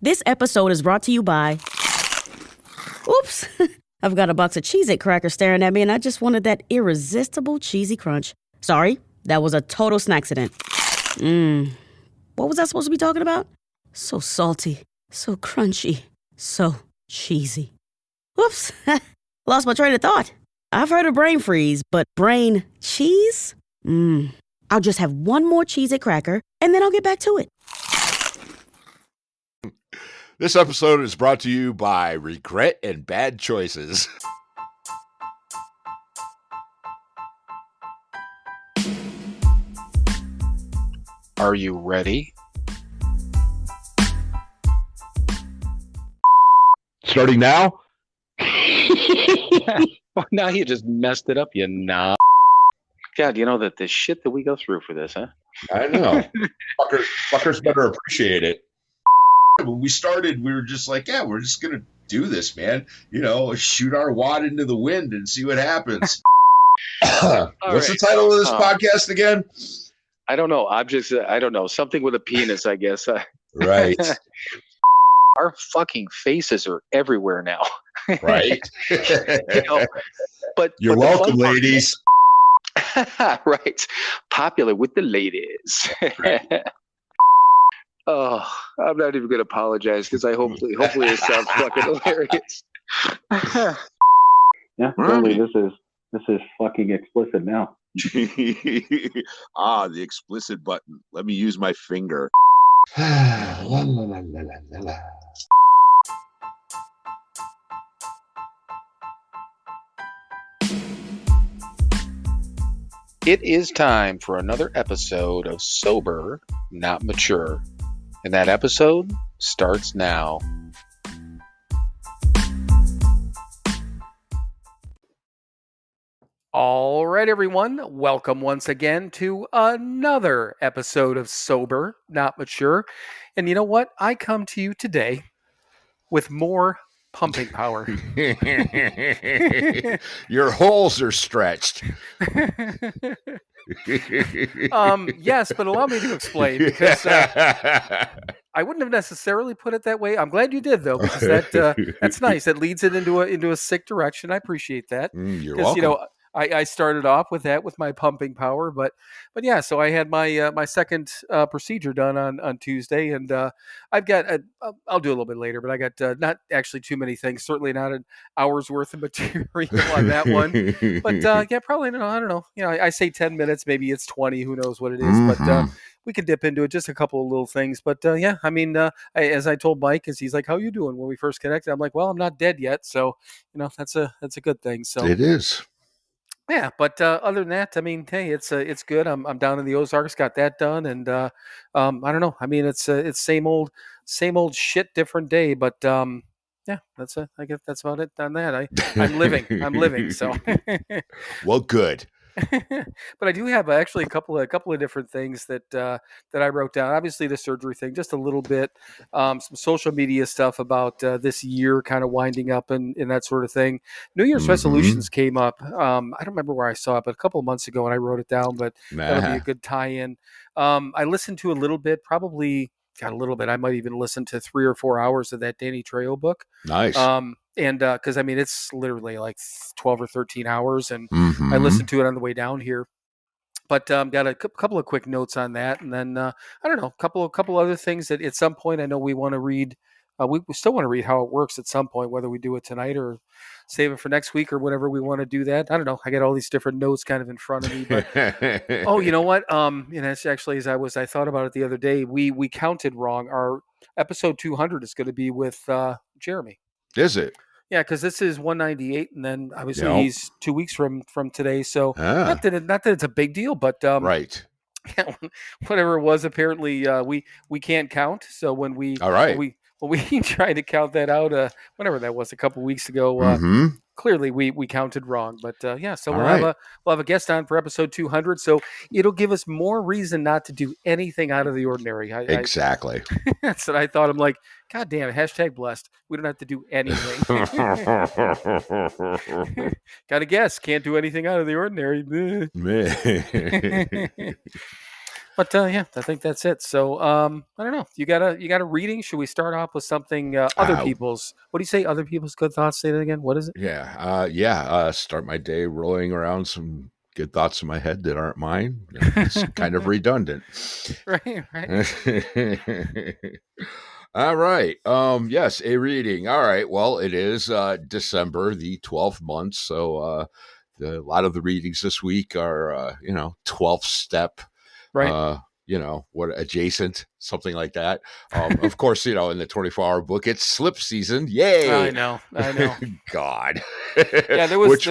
This episode is brought to you by... Oops. I've got a box of Cheez-It crackers staring at me, and I just wanted that irresistible cheesy crunch. Sorry, that was a total snacksident. What was I supposed to be talking about? So salty, so crunchy, so cheesy. Whoops. Lost my train of thought. I've heard of brain freeze, but brain cheese? I'll just have one more Cheez-It cracker, and then I'll get back to it. This episode is brought to you by regret and bad choices. Are you ready? Starting now? Oh, now you just messed it up, you knob. God, you know that the shit that we go through for this, huh? I know. Fuckers better appreciate it. When we started, we were just like, yeah, we're just going to do this, man. You know, shoot our wad into the wind and see what happens. What's the title of this podcast again? I don't know. I don't know. Something with a penis, I guess. Right. Our fucking faces are everywhere now. Right. But you're welcome, ladies. Right. Popular with the ladies. Right. Oh, I'm not even going to apologize because hopefully it sounds fucking hilarious. Yeah, totally. This is fucking explicit now. The explicit button. Let me use my finger. It is time for another episode of Sober, Not Mature. And that episode starts now. All right, everyone. Welcome once again to another episode of Sober, Not Mature. And you know what? I come to you today with more pumping power. Your holes are stretched. Yes, but allow me to explain because I wouldn't have necessarily put it that way. I'm glad you did though, because that's nice. That leads it into a sick direction. I appreciate that. You're welcome. You know, I started off with that with my pumping power, but yeah. So I had my my second procedure done on Tuesday, and I've got I'll do a little bit later, but I got not actually too many things. Certainly not an hour's worth of material on that one, but yeah, probably I don't know. You know, I say 10 minutes, maybe it's 20. Who knows what it is? But we could dip into it, just a couple of little things. But yeah, I mean, as I told Mike, as he's like, "How you doing?" when we first connected, I'm like, "Well, I'm not dead yet," so you know that's a good thing. So it is. Yeah, but other than that, I mean, hey, it's good. I'm down in the Ozarks, got that done, and I don't know. I mean, it's same old shit, different day. But yeah, I guess that's about it on that. I'm living. So well, good. But I do have actually a couple of different things that I wrote down. Obviously, the surgery thing, just a little bit, some social media stuff about this year kind of winding up and that sort of thing. New Year's resolutions came up. I don't remember where I saw it, but a couple of months ago, and I wrote it down. But that'll be a good tie-in. I listened to a little bit, probably got a little bit. I might even listen to 3 or 4 hours of that Danny Trejo book. Nice. And because I mean, it's literally like 12 or 13 hours, and I listened to it on the way down here. But got a couple of quick notes on that, and then I don't know, a couple other things that at some point I know we want to read. We still want to read How It Works at some point, whether we do it tonight or save it for next week or whatever we want to do that. I don't know. I got all these different notes kind of in front of me. But oh, you know what? It's actually I thought about it the other day. We counted wrong. Our episode 200 is going to be with Jeremy. Is it? Yeah, because this is 198, and then obviously he's 2 weeks from today. So not that it's a big deal, but right. Yeah, whatever it was, apparently we can't count. So when we tried to count that out, whenever that was, a couple weeks ago, clearly we counted wrong. But yeah, so we'll have a guest on for episode 200. So it'll give us more reason not to do anything out of the ordinary. Exactly. That's what I thought. I'm like, God damn it, hashtag blessed. We don't have to do anything. Got to guess. Can't do anything out of the ordinary. But yeah, I think that's it. So I don't know. You got a reading? Should we start off with something other people's? What do you say? Other people's good thoughts. Say that again. What is it? Start my day rolling around some good thoughts in my head that aren't mine. It's kind of redundant. Right. All right. Yes, a reading. All right. Well, it is December, the 12th month. So a lot of the readings this week are 12th step. Right. What adjacent, something like that. Of course, in the 24-hour book, it's slip season. Yay! I know. God. Yeah, there was.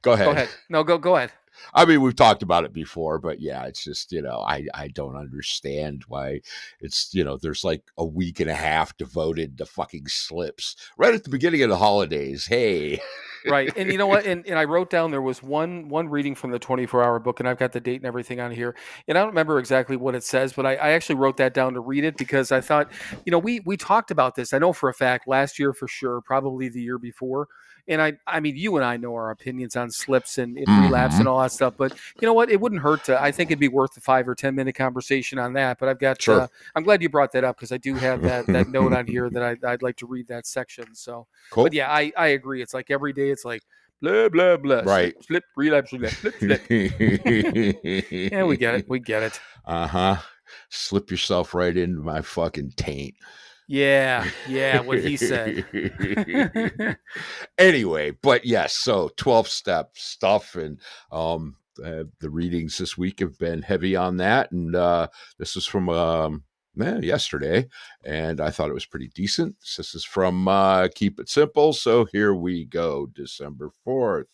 Go ahead. Go ahead. No, go ahead. I mean, we've talked about it before, but yeah, it's just, I don't understand why it's, there's like a week and a half devoted to fucking slips right at the beginning of the holidays. Hey. Right. And you know what? And I wrote down there was one reading from the 24-hour book, and I've got the date and everything on here. And I don't remember exactly what it says, but I actually wrote that down to read it because I thought, we talked about this. I know for a fact last year for sure, probably the year before. And I mean, you and I know our opinions on slips and relapse and all that stuff. But you know what? It wouldn't hurt to. I think it'd be worth a 5 or 10 minute conversation on that. But I've got. Sure. I'm glad you brought that up because I do have that note on here that I'd like to read that section. So, cool. But yeah, I agree. It's like every day. It's like blah blah blah. Right. Slip, relapse, relapse, slip. Yeah, we get it. Slip yourself right into my fucking taint. Yeah, what he said. Anyway, but yes, so 12-step stuff, and the readings this week have been heavy on that, and this is from yesterday, and I thought it was pretty decent. This is from Keep It Simple, so here we go. December 4th.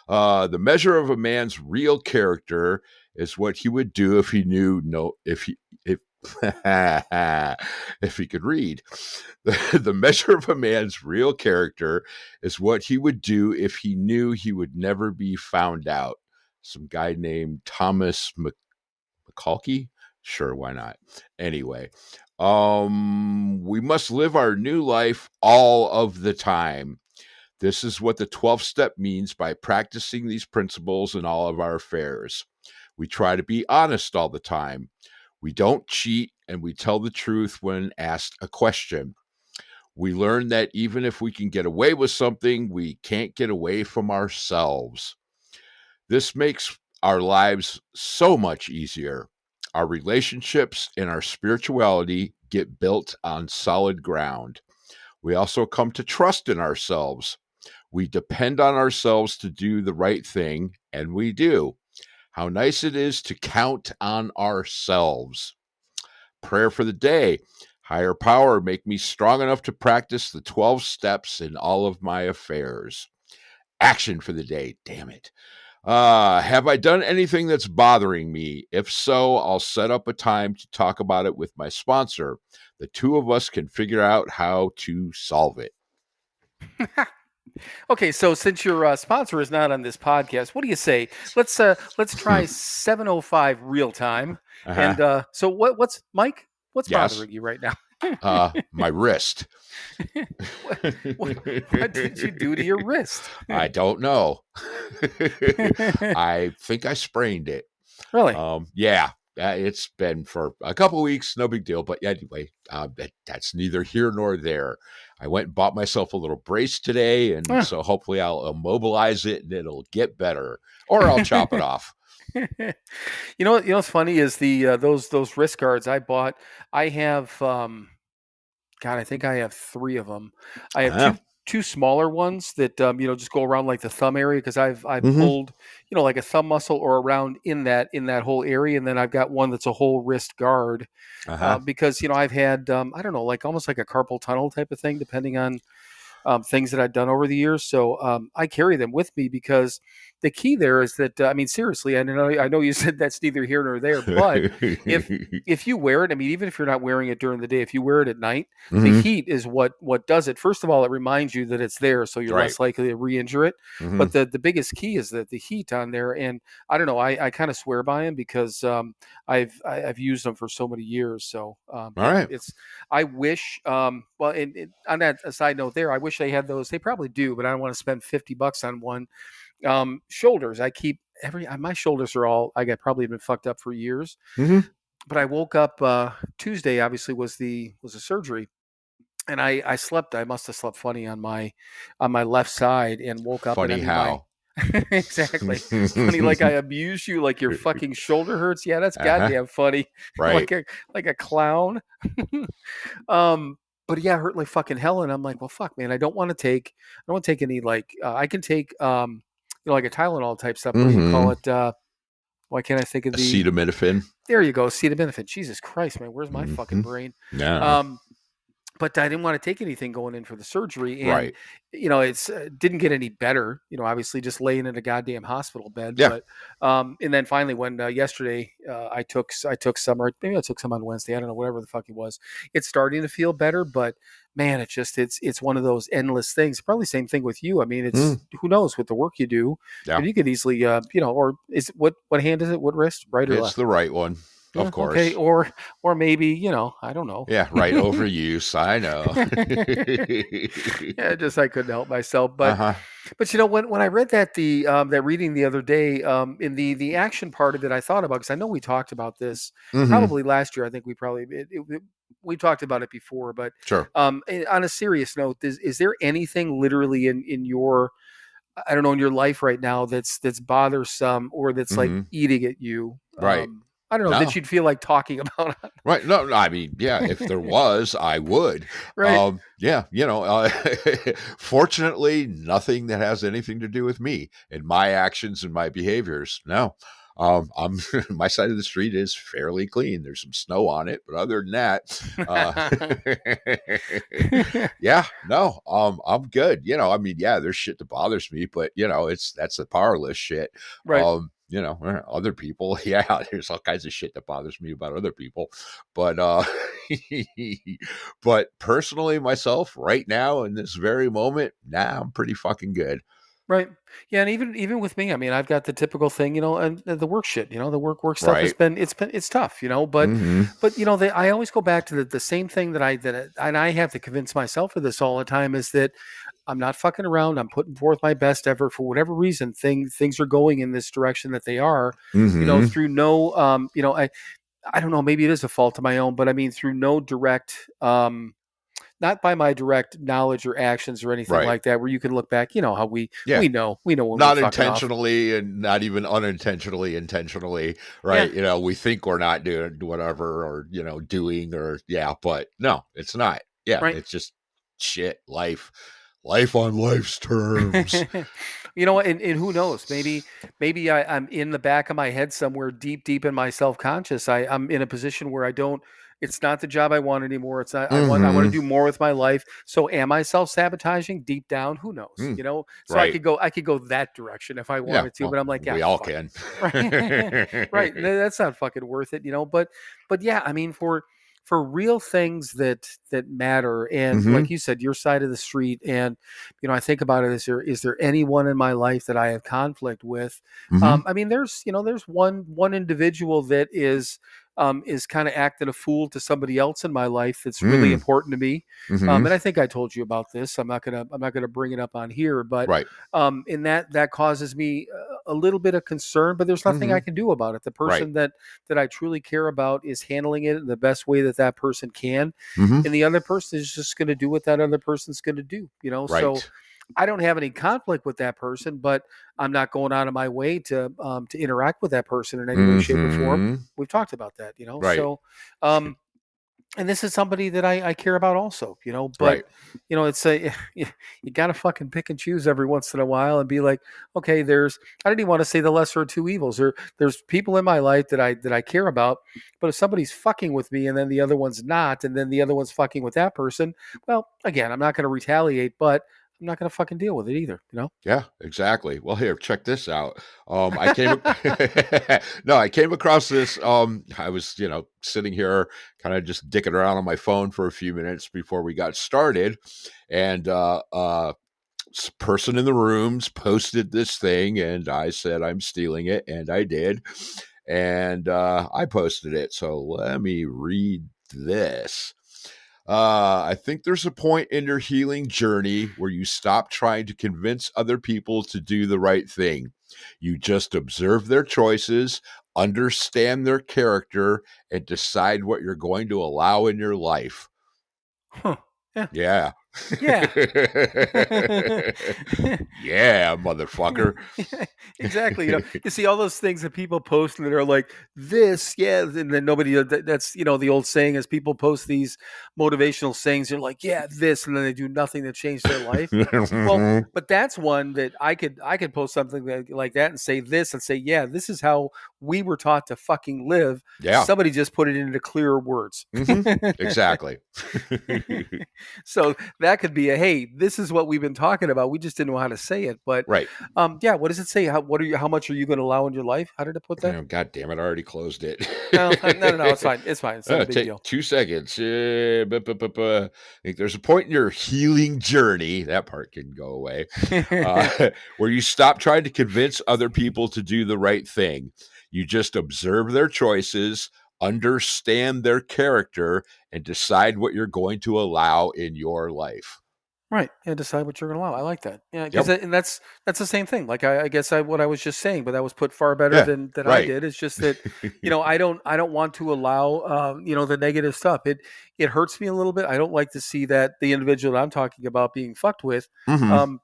The measure of a man's real character is what he would do if he knew if he could read. The measure of a man's real character is what he would do if he knew he would never be found out. Some guy named Thomas McCulkey? Sure, why not? Anyway, we must live our new life all of the time. This is what the 12th step means by practicing these principles in all of our affairs. We try to be honest all the time. We don't cheat, and we tell the truth when asked a question. We learn that even if we can get away with something, we can't get away from ourselves. This makes our lives so much easier. Our relationships and our spirituality get built on solid ground. We also come to trust in ourselves. We depend on ourselves to do the right thing, and we do. How nice it is to count on ourselves. Prayer for the day. Higher power, make me strong enough to practice the 12 steps in all of my affairs. Action for the day. Damn it. Have I done anything that's bothering me? If so, I'll set up a time to talk about it with my sponsor. The two of us can figure out how to solve it. Okay, so since your sponsor is not on this podcast, what do you say? Let's try 7:05 real time. And so what's Mike? What's bothering you right now? My wrist. What did you do to your wrist? I don't know. I think I sprained it. Really? Yeah. It's been for a couple of weeks, no big deal. But anyway, that's neither here nor there. I went and bought myself a little brace today, and so hopefully I'll immobilize it and it'll get better, or I'll chop it off. You know what's funny is the those wrist guards I bought. I have I think I have 3 of them. I have two smaller ones that just go around like the thumb area because I've pulled like a thumb muscle or around in that whole area, and then I've got one that's a whole wrist guard because I've had I don't know, like almost like a carpal tunnel type of thing depending on things that I've done over the years. So I carry them with me because the key there is that, I mean, seriously, I know you said that's neither here nor there, but if you wear it, I mean, even if you're not wearing it during the day, if you wear it at night, the heat is what does it. First of all, it reminds you that it's there, so you're less likely to re-injure it. But the biggest key is that the heat on there, and I don't know, I kind of swear by them because I've used them for so many years. So all right, I wish on that side note there, I wish they had those. They probably do, but I don't want to spend $50 on one. Shoulders. I keep my shoulders are all, I got probably been fucked up for years. but I woke up Tuesday. Obviously, was the surgery, and I slept. I must have slept funny on my left side, and woke up, and I Funny mean my how. exactly funny, like I abused you, like your fucking shoulder hurts. Yeah, that's Uh-huh. goddamn funny. Right. Like a clown. um, but yeah, it hurt like fucking hell, and I'm like, well, fuck, man, I don't want to take any like I can take like a Tylenol type stuff. What do you call Mm-hmm. it? Why can't I think of the? Acetaminophen. There you go, acetaminophen. Jesus Christ, man, where's my fucking Mm-hmm. brain? Yeah. Um, but I didn't want to take anything going in for the surgery, and Right. it's didn't get any better. Obviously just laying in a goddamn hospital bed. Yeah. But and then finally, when yesterday I took some, or maybe I took some on Wednesday. I don't know, whatever the fuck it was. It's starting to feel better, but man, it's one of those endless things. Probably same thing with you. I mean, it's who knows with the work you do, Yeah. but you could easily or is what hand is it? What wrist? Right or It's left? the right one. Yeah, Of course. okay, or maybe I don't know. Yeah, right, overuse. I know. Yeah, just I couldn't help myself. Uh-huh. But when I read that that reading the other day, in the action part of it, I thought about, because I know we talked about this Mm-hmm. probably last year. I think we talked about it before. But Sure. on a serious note, is there anything literally in your, I don't know, in your life right now that's bothersome, or that's like Mm-hmm. eating at you? Right. I don't know, No. that you'd feel like talking about. Right. No, I mean, yeah, if there was, I would. Right. Yeah, fortunately, nothing that has anything to do with me and my actions and my behaviors. No. I'm my side of the street is fairly clean. There's some snow on it, but other than that, yeah, no, I'm good. I mean, yeah, there's shit that bothers me, but that's the powerless shit. Right. Other people, yeah, there's all kinds of shit that bothers me about other people, but but personally, myself, right now in this very moment, I'm pretty fucking good. Right. Yeah, and even with me, I mean, I've got the typical thing, and the work shit, the work stuff has Right. been it's tough, but Mm-hmm. I always go back to the same thing and I have to convince myself of this all the time, is that I'm not fucking around. I'm putting forth my best effort. For whatever reason, things are going in this direction that they are, Mm-hmm. through no I don't know, maybe it is a fault of my own, but I mean through no direct not by my direct knowledge or actions or anything Right. like that, where you can look back, how we know when not we're fucking off. intentionally and not even unintentionally, intentionally, right? Yeah. We think we're not doing whatever, or doing, or but no, it's not. Yeah, Right. it's just shit. Life on life's terms. And who knows? Maybe I'm in the back of my head somewhere, deep in my self-conscious. I'm in a position where it's not the job I want anymore. It's not. I want to do more with my life. So am I self-sabotaging deep down? Who knows? So right. I could go that direction if I wanted to, but I'm like, yeah, we all can. Right. Right. That's not fucking worth it, but yeah, I mean, for real things that matter, and like you said, your side of the street, and I think about it, is there anyone in my life that I have conflict with? I mean, there's one individual that is kind of acting a fool to somebody else in my life that's really important to me. And I think I told you about this. I'm not gonna bring it up on here, but right. And that causes me a little bit of concern, but there's nothing I can do about it. The person that I truly care about is handling it in the best way that person can, and the other person is just going to do what that other person's going to do. Right. So I don't have any conflict with that person, but I'm not going out of my way to interact with that person in any way, shape, or form. We've talked about that, Right. So, and this is somebody that I care about also, but right. It's you got to fucking pick and choose every once in a while and be like, okay, I don't even want to say the lesser of two evils. There's people in my life that I care about, but if somebody's fucking with me and then the other one's not, and then the other one's fucking with that person, well, again, I'm not going to retaliate, but I'm not going to fucking deal with it either, Yeah, exactly. Well, here, check this out. I came I came across this. I was, sitting here kind of just dicking around on my phone for a few minutes before we got started, and person in the rooms posted this thing, and I said I'm stealing it, and I did, and I posted it. So let me read this. I think there's a point in your healing journey where you stop trying to convince other people to do the right thing. You just observe their choices, understand their character, and decide what you're going to allow in your life. Huh. Yeah. Yeah. Yeah. Yeah, motherfucker. Yeah, exactly. You see all those things that people post and they're like this, yeah, and then nobody. That's the old saying is people post these motivational sayings. They're like, yeah, this, and then they do nothing to change their life. Well, but that's one that I could post something like that and say this and say, yeah, this is how we were taught to fucking live. Yeah. Somebody just put it into clearer words. Exactly. So that could be hey, this is what we've been talking about. We just didn't know how to say it. But right. yeah, what does it say? How much are you going to allow in your life? How did it put that? Oh, God damn it, I already closed it. No, it's fine. It's fine. It's not a big deal. 2 seconds. I think there's a point in your healing journey, that part can go away, where you stop trying to convince other people to do the right thing. You just observe their choices, understand their character, and decide what you're going to allow in your life. Right. Yeah, decide what you're going to allow. I like that. Yeah, because and that's the same thing. Like I guess what I was just saying, but that was put far better than right. I did. It's just that I don't want to allow the negative stuff. It hurts me a little bit. I don't like to see that the individual that I'm talking about being fucked with. Mm-hmm.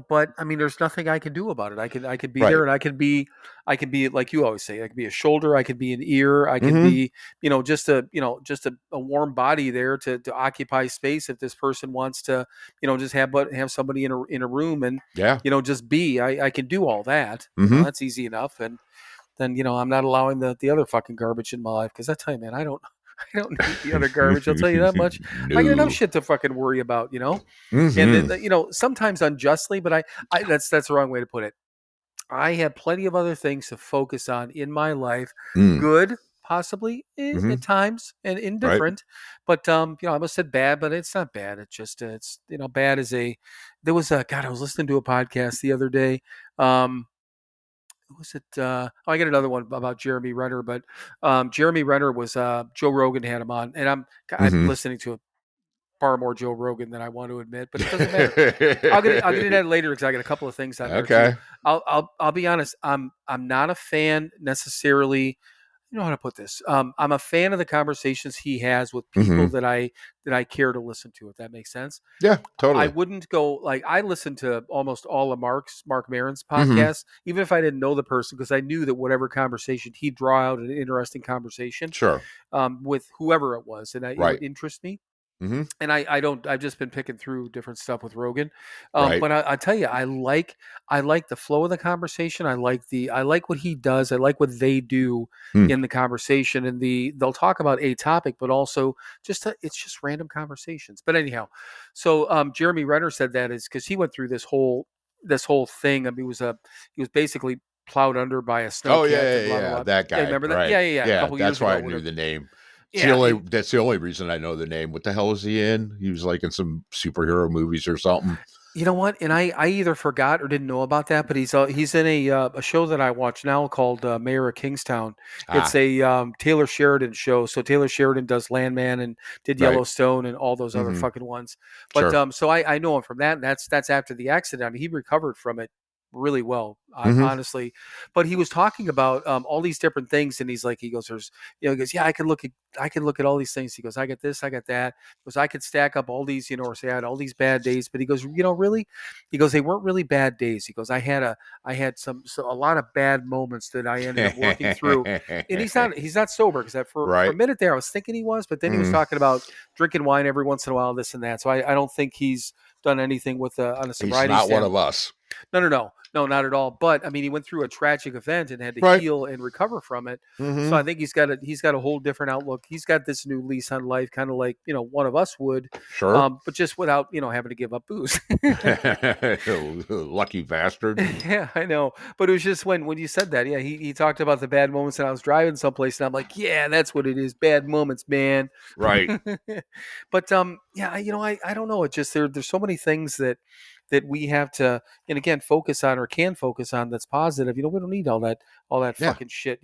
But I mean, there's nothing I can do about it. I could be there, and I could be like you always say. I could be a shoulder. I could be an ear. I could be, just a warm body there to occupy space if this person wants to, just have somebody in a room and just be. I can do all that. Mm-hmm. That's easy enough. And then I'm not allowing the other fucking garbage in my life because I tell you, man, I don't need the other garbage. I'll tell you that much. No. I got enough shit to fucking worry about, Mm-hmm. And sometimes unjustly, but I that's the wrong way to put it. I have plenty of other things to focus on in my life. Good, possibly at times, and indifferent. Right. But I almost said bad, but it's not bad. It's just bad is there was a God. I was listening to a podcast the other day. Was it? I got another one about Jeremy Renner, but Jeremy Renner was Joe Rogan had him on, and I'm listening to far more Joe Rogan than I want to admit, but it doesn't matter. I'll get into that later because I got a couple of things on there too. I'll be honest. I'm not a fan necessarily. You know how to put this. I'm a fan of the conversations he has with people that I care to listen to. If that makes sense. Yeah, totally. I wouldn't go like I listened to almost all of Mark Maron's podcasts, even if I didn't know the person, because I knew that whatever conversation he'd draw out an interesting conversation, sure, with whoever it was, and it would interest me. Mm-hmm. And I've just been picking through different stuff with Rogan. But I tell you, I like the flow of the conversation. I like what he does. I like what they do in the conversation, and they'll talk about a topic, but also it's just random conversations. But anyhow, so Jeremy Renner said that is because he went through this whole thing. I mean, he was basically plowed under by a snowcat. Oh yeah, that guy. Yeah, remember that? Right. Yeah. That's why I knew the name. That's the only reason I know the name. What the hell is he in? He was like in some superhero movies or something. You know what? And I either forgot or didn't know about that, but he's in a show that I watch now called Mayor of Kingstown. It's a Taylor Sheridan show. So Taylor Sheridan does Landman and did Yellowstone and all those other fucking ones. But so I know him from that. And that's after the accident. I mean, he recovered from it really well, honestly. But he was talking about all these different things, and he goes, yeah, I can look at all these things. He goes, I got this, I got that. He goes, I could stack up all these, or say I had all these bad days. But he goes, really? He goes, they weren't really bad days. He goes, I had a lot of bad moments that I ended up working through. And he's not sober, because for a minute there I was thinking he was, but then he was talking about drinking wine every once in a while, this and that. So I don't think he's done anything with on a sobriety. He's not one of us. No, not at all. But I mean, he went through a tragic event and had to heal and recover from it. So I think he's got a whole different outlook. He's got this new lease on life, kind of like one of us would. Sure. But just without having to give up booze. Lucky bastard. Yeah, I know. But it was just when you said that, he talked about the bad moments, and I was driving someplace, and I'm like, yeah, that's what it is, bad moments, man. Right. But I don't know. It just there's so many things that we have to, and again, focus on or can focus on that's positive. We don't need all that fucking shit,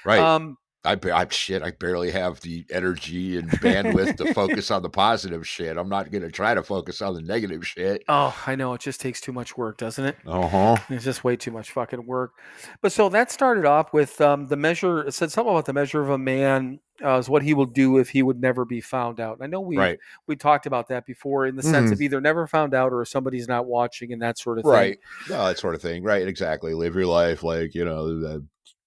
Right. I barely have the energy and bandwidth to focus on the positive shit. I'm not going to try to focus on the negative shit. Oh, I know. It just takes too much work, doesn't it? Uh-huh. It's just way too much fucking work. But so that started off with the measure. It said something about the measure of a man is what he will do if he would never be found out. And I know we talked about that before in the sense of either never found out or if somebody's not watching and that sort of thing. Right. No, that sort of thing. Right. Exactly. Live your life like, the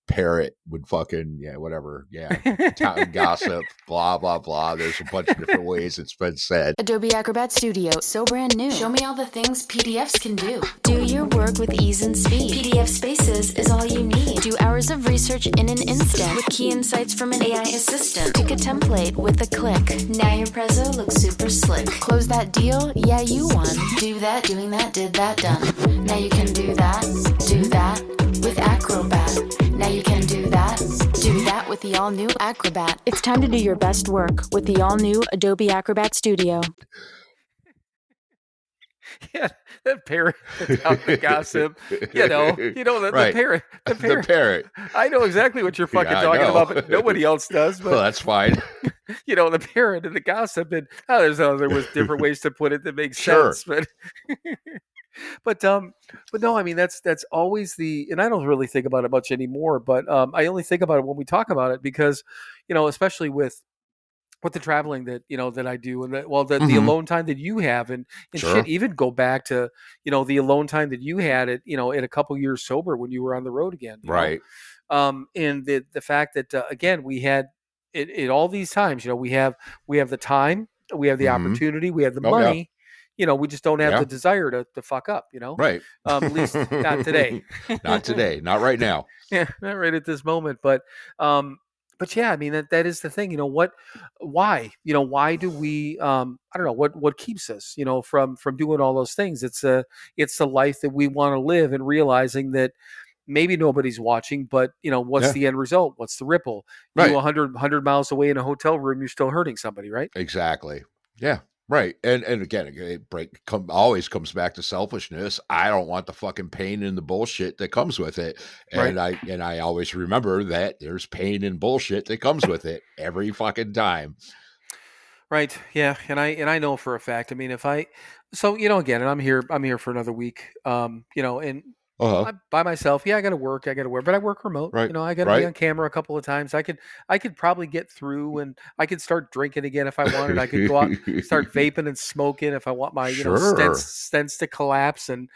parrot would fucking, whatever. Yeah. Town gossip, blah, blah, blah. There's a bunch of different ways it's been said. Adobe Acrobat Studio, so brand new. Show me all the things PDFs can do. Do your work with ease and speed. PDF Spaces is all you need. Do hours of research in an instant with key insights from an AI assistant. Pick a template with a click. Now your prezzo looks super slick. Close that deal? Yeah, you won. Do that, doing that, did that, done. Now you can do that with Acrobat. Now you can do that with the all-new Acrobat. It's time to do your best work with the all-new Adobe Acrobat Studio. Yeah, that parrot, the gossip, the Right. parrot. The parrot. I know exactly what you're fucking talking about, but nobody else does. But Well, that's fine. the parrot and the gossip, and there was different ways to put it that makes Sure. sense, but. But no, I mean that's always and I don't really think about it much anymore. But I only think about it when we talk about it because, especially with the traveling that that I do and the alone time that you have and Sure. shit, even go back to the alone time that you had at in a couple years sober when you were on the road again, Right. And the fact that again we had it all these times, we have the time, we have the opportunity, we have the Oh, yeah. money. We just don't have Yeah. the desire to fuck up, Right. At least not today. Not today. Not right now. Yeah, not right at this moment. But yeah, I mean that is the thing. Why do we I don't know what keeps us, from doing all those things. It's the life that we want to live and realizing that maybe nobody's watching, but what's Yeah. the end result? What's the ripple? Right. You 100 miles away in a hotel room, you're still hurting somebody, right? Exactly. Yeah. Right. And again, always comes back to selfishness. I don't want the fucking pain and the bullshit that comes with it. And I always remember that there's pain and bullshit that comes with it every fucking time. Right. Yeah. And I know for a fact, I mean, again, and I'm here for another week, and Uh-huh. I'm by myself. Yeah, I got to work, but I work remote. Right. I got to Right. be on camera a couple of times. I could probably get through, and I could start drinking again if I wanted. I could go out, start vaping and smoking if I want my Sure. stents to collapse and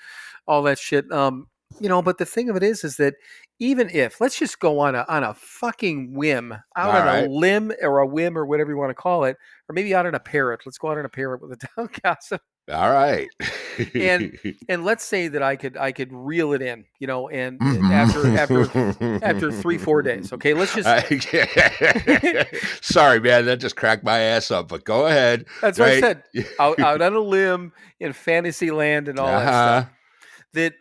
all that shit. But the thing of it is that even if let's just go on a fucking whim out All on right. a limb or a whim or whatever you want to call it, or maybe out on a parrot. Let's go out on a parrot with a down gossip. All right. And let's say that I could reel it in, and Mhm. after 3-4 days. Okay, let's just Sorry, man, that just cracked my ass up, but go ahead. that's what I Right. said. Out on a limb in fantasy land and all that Uh-huh. stuff. That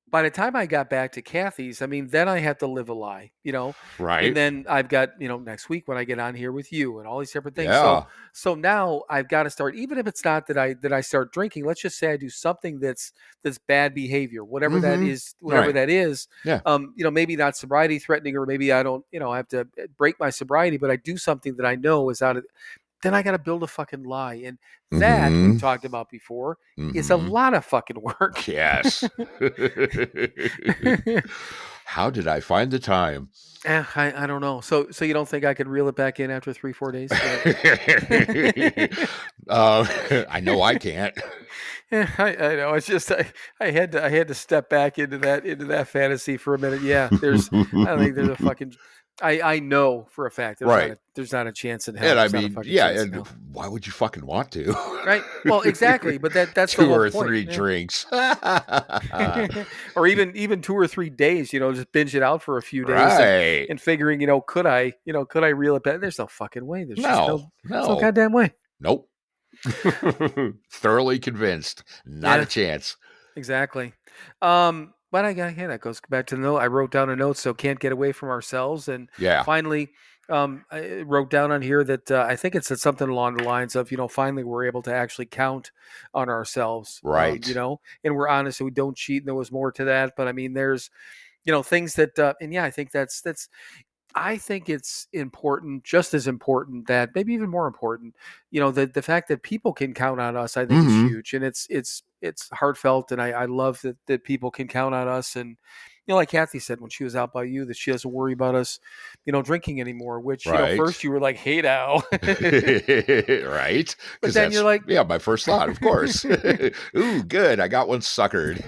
by the time I got back to Kathy's, I mean, then I have to live a lie, Right. and then I've got, next week when I get on here with you and all these different things. Yeah. So now I've got to start, even if it's not that I start drinking, let's just say I do something that's bad behavior, whatever that is, Right. that is, Yeah. maybe not sobriety threatening, or maybe I don't, I have to break my sobriety, but I do something that I know is out of, then I got to build a fucking lie. And that Mhm. we've talked about before is a Mhm. lot of fucking work. Yes. How did I find the time? I don't know. So you don't think I could reel it back in after 3-4 days? I know I can't. Yeah, I know. It's just I had to step back into that fantasy for a minute. Yeah, I don't think there's a fucking. I know for a fact Right. there's not a chance in hell. And I There's not a mean, fucking yeah, chance in and hell. why would you fucking want to? Right. Well, exactly. But that's the 2 whole or point. 3 Yeah. drinks. Or even 2 or 3 days. Just binge it out for a few days Right. and figuring, could I reel it back? There's no fucking way. There's just no No. goddamn way. Nope. Thoroughly convinced. Not Yeah. a chance. Exactly. But that goes back to the note. I wrote down a note, so can't get away from ourselves. And Yeah. finally, I wrote down on here that I think it said something along the lines of, finally we're able to actually count on ourselves. Right. And we're honest and we don't cheat. And there was more to that. But I mean, there's, things that, and yeah, I think that's I think it's important, just as important, that maybe even more important, the fact that people can count on us, I think is huge. And it's heartfelt. And I love that people can count on us. And, like Kathy said, when she was out by you, that she doesn't worry about us, drinking anymore, which, Right. First you were like, hey now. Right. But then you're like, yeah, my first thought, of course. Ooh, good. I got one suckered.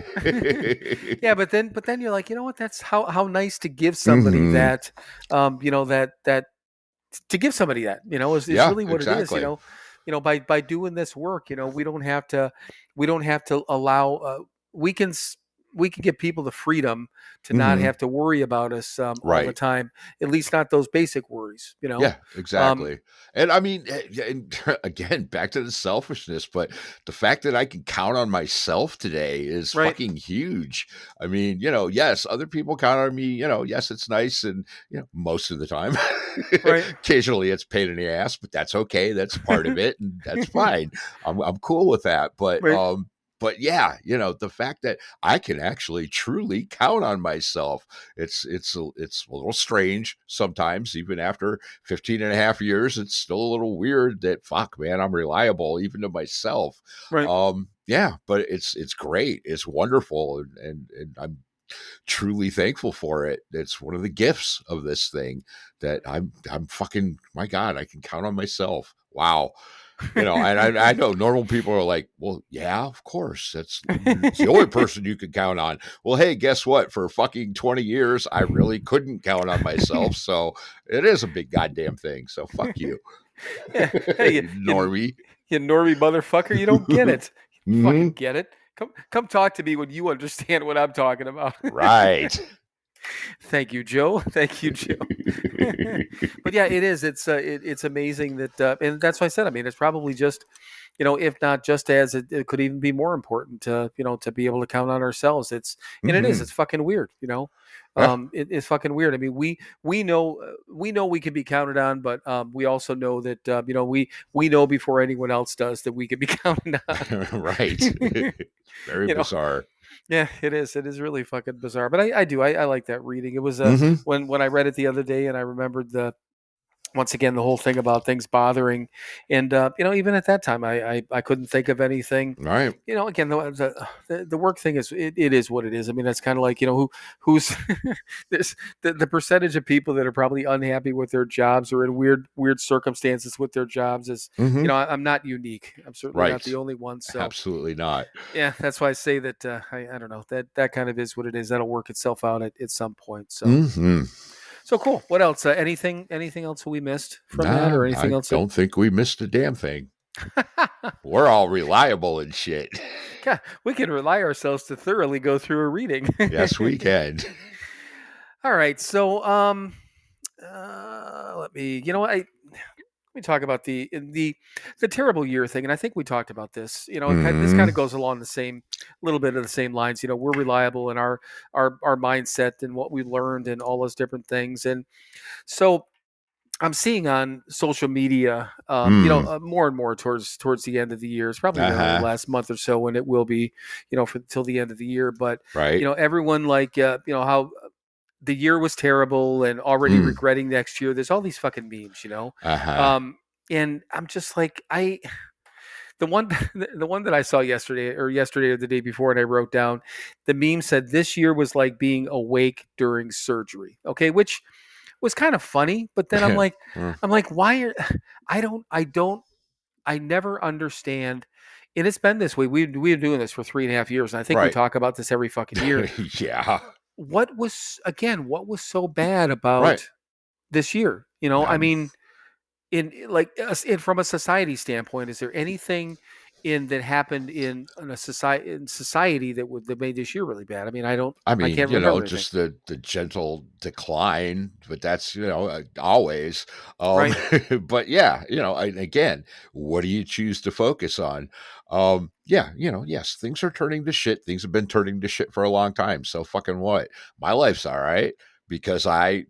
Yeah, but then you're like, you know what? That's how nice to give somebody that, that to give somebody that, is really what exactly. it is. By doing this work, we don't have to allow, we can give people the freedom to not have to worry about us all the time, at least not those basic worries, Yeah, exactly. And I mean, and again, back to the selfishness, but the fact that I can count on myself today is fucking huge. I mean, yes, other people count on me, yes, it's nice. And, most of the time, occasionally it's a pain in the ass, but that's okay. That's part of it. And that's fine. I'm cool with that. But yeah, the fact that I can actually truly count on myself, it's a little strange sometimes, even after 15 and a half years, it's still a little weird that, fuck, man, I'm reliable even to myself. Yeah, but it's great. It's wonderful. And I'm truly thankful for it. It's one of the gifts of this thing that I'm fucking, my God, I can count on myself. Wow. And I know normal people are like, well, yeah, of course. That's the only person you can count on. Well, hey, guess what? For fucking 20 years, I really couldn't count on myself. So it is a big goddamn thing. So fuck you. Yeah. Hey, normie. You normie motherfucker. You don't get it. You fucking get it. Come talk to me when you understand what I'm talking about. Right. Thank you, Joe. Thank you, Joe. But yeah, it is. It's amazing that, and that's why I said. I mean, it's probably just, if not just as it could even be more important to, to be able to count on ourselves. It is. It's fucking weird. It's fucking weird. I mean, we know we can be counted on, but we also know that we know before anyone else does that we can be counted on. Right. Very bizarre. Yeah, it is. It is really fucking bizarre. But I like that reading. It was when I read it the other day, and I remembered once again the whole thing about things bothering, and even at that time I couldn't think of anything. Right. Again, the work thing is it is what it is. I mean, that's kind of like who's there's the percentage of people that are probably unhappy with their jobs or in weird circumstances with their jobs is I'm not unique. I'm certainly not the only one. So absolutely not. Yeah, that's why I say that I don't know that kind of is what it is. That'll work itself out at some point. So. So cool. What else? Anything else we missed from that, or anything else? I don't think we missed a damn thing. We're all reliable and shit. God, we can rely ourselves to thoroughly go through a reading. Yes, we can. All right. So, let me talk about the terrible year thing, and I think we talked about this. This kind of goes along little bit of the same lines. We're reliable in our mindset and what we learned and all those different things. And so I'm seeing on social media, more and more towards the end of the year. It's probably the last month or so, and it will be, till the end of the year. But everyone how the year was terrible and already regretting next year. There's all these fucking memes, and I'm just like, the one that I saw yesterday or the day before, and I wrote down, the meme said this year was like being awake during surgery. Okay. Which was kind of funny, but then I'm like, why I never understand. And it's been this way. We've been doing this for 3.5 years. And I think we talk about this every fucking year. Yeah. What was so bad about this year? I mean, from a society standpoint, is there anything that happened in society that made this year really bad? I mean, I can't remember just the gentle decline, but that's, always, but yeah, again, what do you choose to focus on? Yes, things are turning to shit. Things have been turning to shit for a long time. So fucking what? My life's all right because I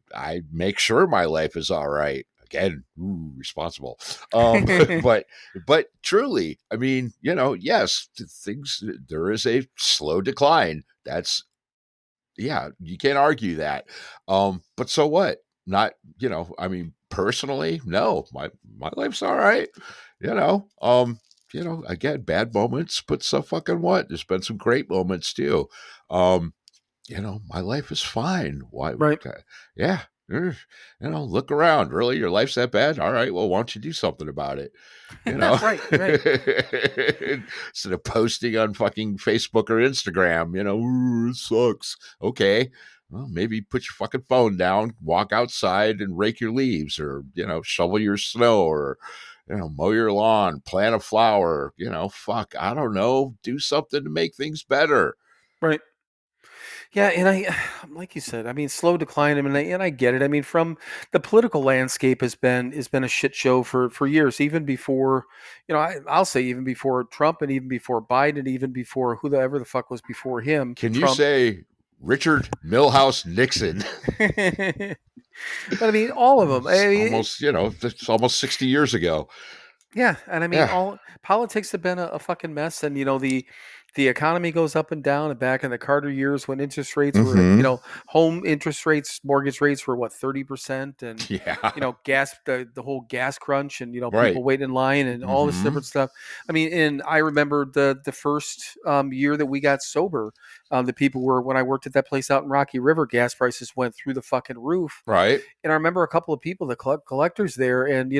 make sure my life is all right. Again, responsible. But truly, I mean, yes, there is a slow decline. You can't argue that. But so what? not, I mean, personally, no, my life's all right. Again, bad moments, but so fucking what? There's been some great moments too. My life is fine. Why? Right. Yeah. Look around. Really? Your life's that bad? All right. Well, why don't you do something about it? Right. Instead of posting on fucking Facebook or Instagram, "Ooh, it sucks." Okay. Well, maybe put your fucking phone down, walk outside and rake your leaves, or, shovel your snow, or, mow your lawn, plant a flower, fuck, I don't know, do something to make things better. Right. Yeah, and I, like you said, I mean, slow decline. I mean, and I get it. I mean, from the political landscape has been a shit show for years, even before, I'll say even before Trump, and even before Biden, even before whoever the fuck was before him. Can Trump. You say Richard Milhouse Nixon? But I mean, all of them. It's almost 60 years ago. Yeah, and I mean, all politics have been a fucking mess, and the economy goes up and down. And back in the Carter years, when interest rates were, home interest rates, mortgage rates were what 30%, and gas, the whole gas crunch, and people waiting in line, and all this different stuff. I mean, and I remember the first year that we got sober, the people were, when I worked at that place out in Rocky River, gas prices went through the fucking roof. Right. And I remember a couple of people, the collectors there, and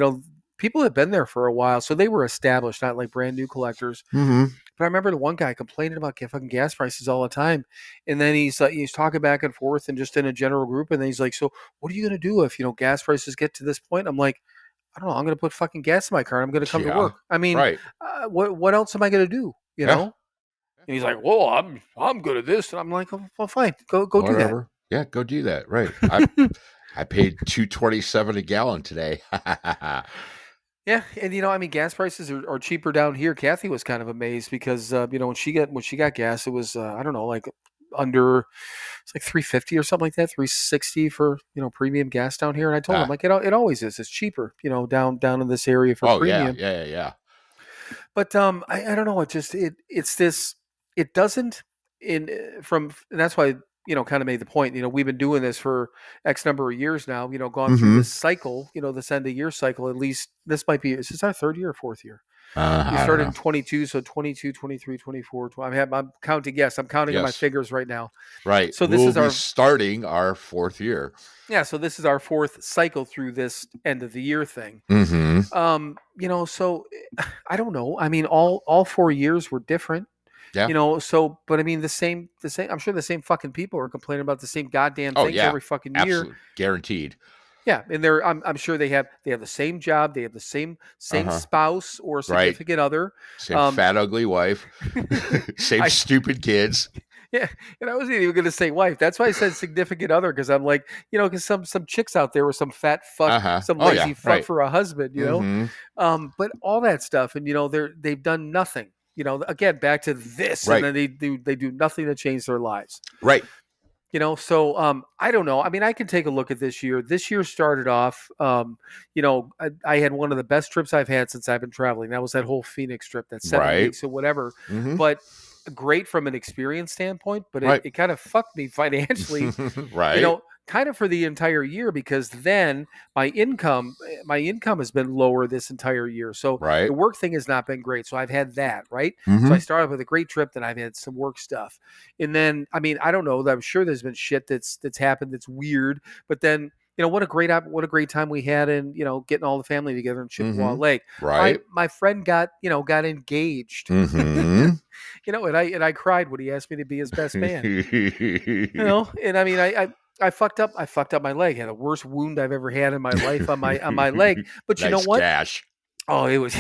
people had been there for a while, so they were established, not like brand new collectors. Mm-hmm. But I remember the one guy complaining about fucking gas prices all the time, and then he's talking back and forth and just in a general group, and then he's like, "So what are you going to do if gas prices get to this point?" I'm like, "I don't know. I'm going to put fucking gas in my car. And I'm going to come to work. I mean, what else am I going to do? You know?" And he's like, "Well, I'm good at this," and I'm like, "Oh, well, fine, go do that." Yeah, go do that. Right. I paid $2.27 a gallon today. Yeah, and I mean, gas prices are cheaper down here. Kathy was kind of amazed because when she got gas, it was I don't know, like under, it's like $3.50 or something like that, $3.60 for premium gas down here. And I told him, like, it always is. It's cheaper, down in this area for premium. Yeah. But I don't know. It's this. It doesn't and that's why. Kind of made the point, we've been doing this for X number of years now, gone through this cycle, this end of year cycle, at least this might be, is this our third year or fourth year? We started in 22, so 22, 23, 24, 20. I'm counting, I'm counting on my figures right now. Right. So this is starting our fourth year. Yeah. So this is our fourth cycle through this end of the year thing. Mm-hmm. So I don't know. I mean, all 4 years were different. Yeah. But I mean, the same, I'm sure the same fucking people are complaining about the same goddamn things every fucking year. Absolutely. Guaranteed. Yeah. And I'm sure they have the same job. They have the same spouse or significant other. Same fat, ugly wife. Same stupid kids. Yeah. And I wasn't even going to say wife. That's why I said significant other. Cause I'm like, because some chicks out there with some fat fuck, some lazy fuck for a husband, but all that stuff. And, they've done nothing. Again, back to this, and then they do nothing to change their lives. Right. So I don't know. I mean, I can take a look at this year. This year started off, I had one of the best trips I've had since I've been traveling. That was that whole Phoenix trip, that 7 weeks or whatever. Mm-hmm. But great from an experience standpoint, but it kind of fucked me financially. Right. Kind of for the entire year, because then my income has been lower this entire year. So the work thing has not been great. So I've had that, right? Mm-hmm. So I started with a great trip, then I've had some work stuff. And then, I mean, I don't know, I'm sure there's been shit that's happened that's weird, but then, what a great time we had in, getting all the family together in Chippewa Lake. Right. My friend got engaged. Mm-hmm. And I cried when he asked me to be his best man. And I mean, I fucked up my leg. I had the worst wound I've ever had in my life on my leg. But you know what? Gash. Oh, it was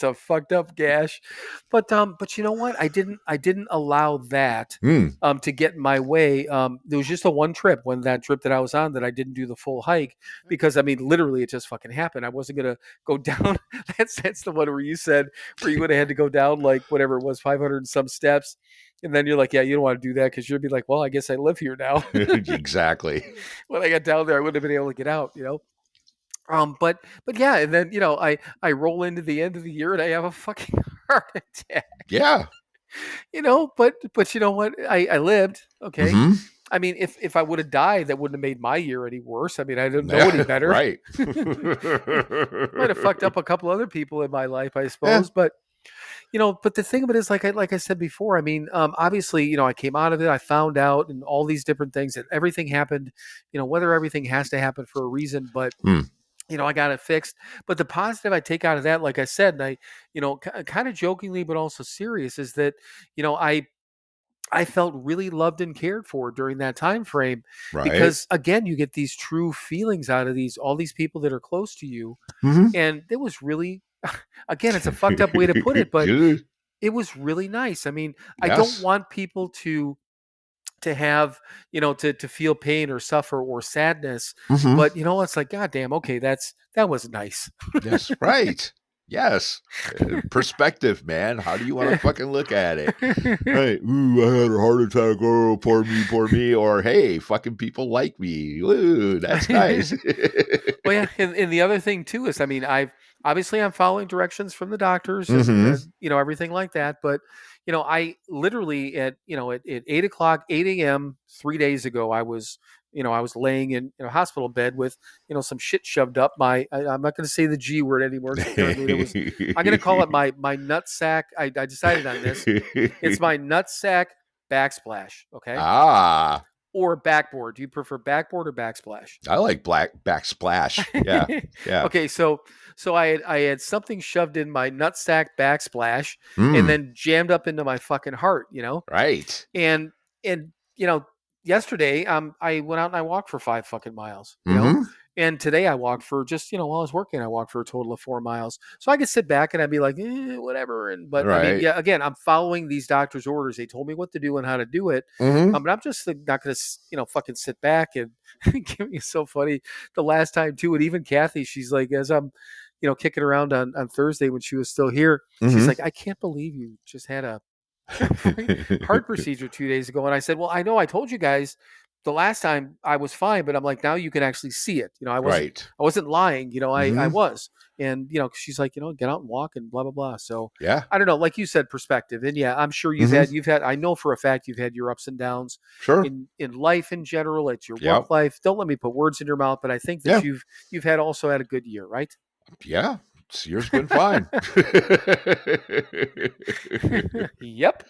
a fucked up gash. But you know what? I didn't allow that to get in my way. There was just one trip, that trip that I was on, that I didn't do the full hike, because I mean, literally it just fucking happened. I wasn't gonna go down. That's the one where you said you would have had to go down like whatever it was, 500 and some steps. And then you're like, yeah, you don't want to do that, because you'll be like, well, I guess I live here now. Exactly. When I got down there, I wouldn't have been able to get out, But yeah, and then I roll into the end of the year and I have a fucking heart attack. Yeah. But you know what? I lived. Okay. Mm-hmm. I mean, if I would have died, that wouldn't have made my year any worse. I mean, I didn't know any better. Right. Might have fucked up a couple other people in my life, I suppose. Yeah. But but the thing of it is, like I said before, I mean, obviously, I came out of it, I found out, and all these different things, and everything happened. Whether everything has to happen for a reason, but I got it fixed. But the positive I take out of that, like I said, and kind of jokingly, but also serious, is that I felt really loved and cared for during that time frame, Right. because again, you get these true feelings out of all these people that are close to you, and it was really, again, it's a fucked up way to put it, but it was really nice. I mean, I don't want people to have, to feel pain or suffer or sadness, but it's like, goddamn, okay, that was nice. Yes, right. Yes. Perspective, man. How do you want to fucking look at it? Hey, ooh, I had a heart attack. Oh, poor me. Or, hey, fucking people like me. Ooh, that's nice. Well, yeah. And the other thing too is, I mean, I'm following directions from the doctors and everything like that. But, I literally at 8 o'clock, 8 a.m., 3 days ago, I was laying in a hospital bed with, some shit shoved up I'm not going to say the G word anymore. I'm going to call it my nutsack. I decided on this. It's my nutsack backsplash. Okay. Or backboard. Do you prefer backboard or backsplash? I like backsplash. Yeah. Yeah. Okay. So I had something shoved in my nutsack backsplash and then jammed up into my fucking heart, Right. And yesterday, I went out and I walked for 5 fucking miles, know? And today I walked for just, while I was working, I walked for a total of 4 miles. So I could sit back and I'd be like, whatever. But right. I mean, yeah, again, I'm following these doctors' orders. They told me what to do and how to do it. But I'm just not going to, fucking sit back and it's so funny. The last time too, and even Kathy, she's like, as I'm, kicking around on Thursday when she was still here, she's like, I can't believe you just had a heart procedure 2 days ago. And I said, well, I know I told you guys the last time I was fine, but I'm like, now you can actually see it. I wasn't lying, I was. And, she's like, get out and walk and blah, blah, blah. So yeah, I don't know, like you said, perspective. And yeah, I'm sure you've had, I know for a fact you've had your ups and downs in life in general, at your work life. Don't let me put words in your mouth, but I think that you've also had a good year, right? Yeah. Yours been fine. Yep.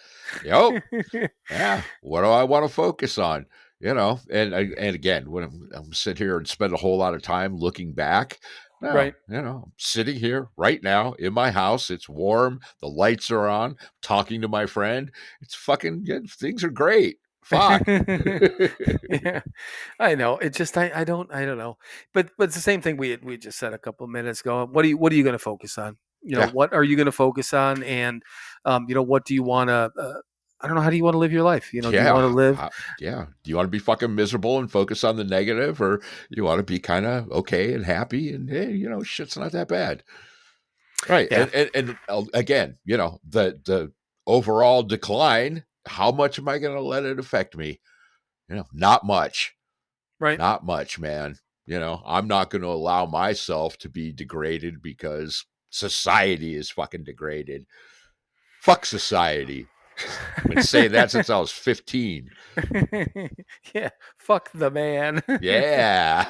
Yeah. What do I want to focus on? And again, when I'm sit here and spend a whole lot of time looking back, right? I'm sitting here right now in my house. It's warm. The lights are on. Talking to my friend. It's fucking things are great. Fuck. Yeah, I know. It just I don't know. But it's the same thing we just said a couple of minutes ago. What are you going to focus on? What are you going to focus on? And what do you want to? I don't know. How do you want to live your life? Do you want to live? Do you want to be fucking miserable and focus on the negative, or you want to be kind of okay and happy and hey, shit's not that bad, right? Yeah. And again, the overall decline. How much am I going to let it affect me? Not much. Right. Not much, man. I'm not going to allow myself to be degraded because society is fucking degraded. Fuck society. I've been saying that since I was 15. Yeah. Fuck the man. Yeah.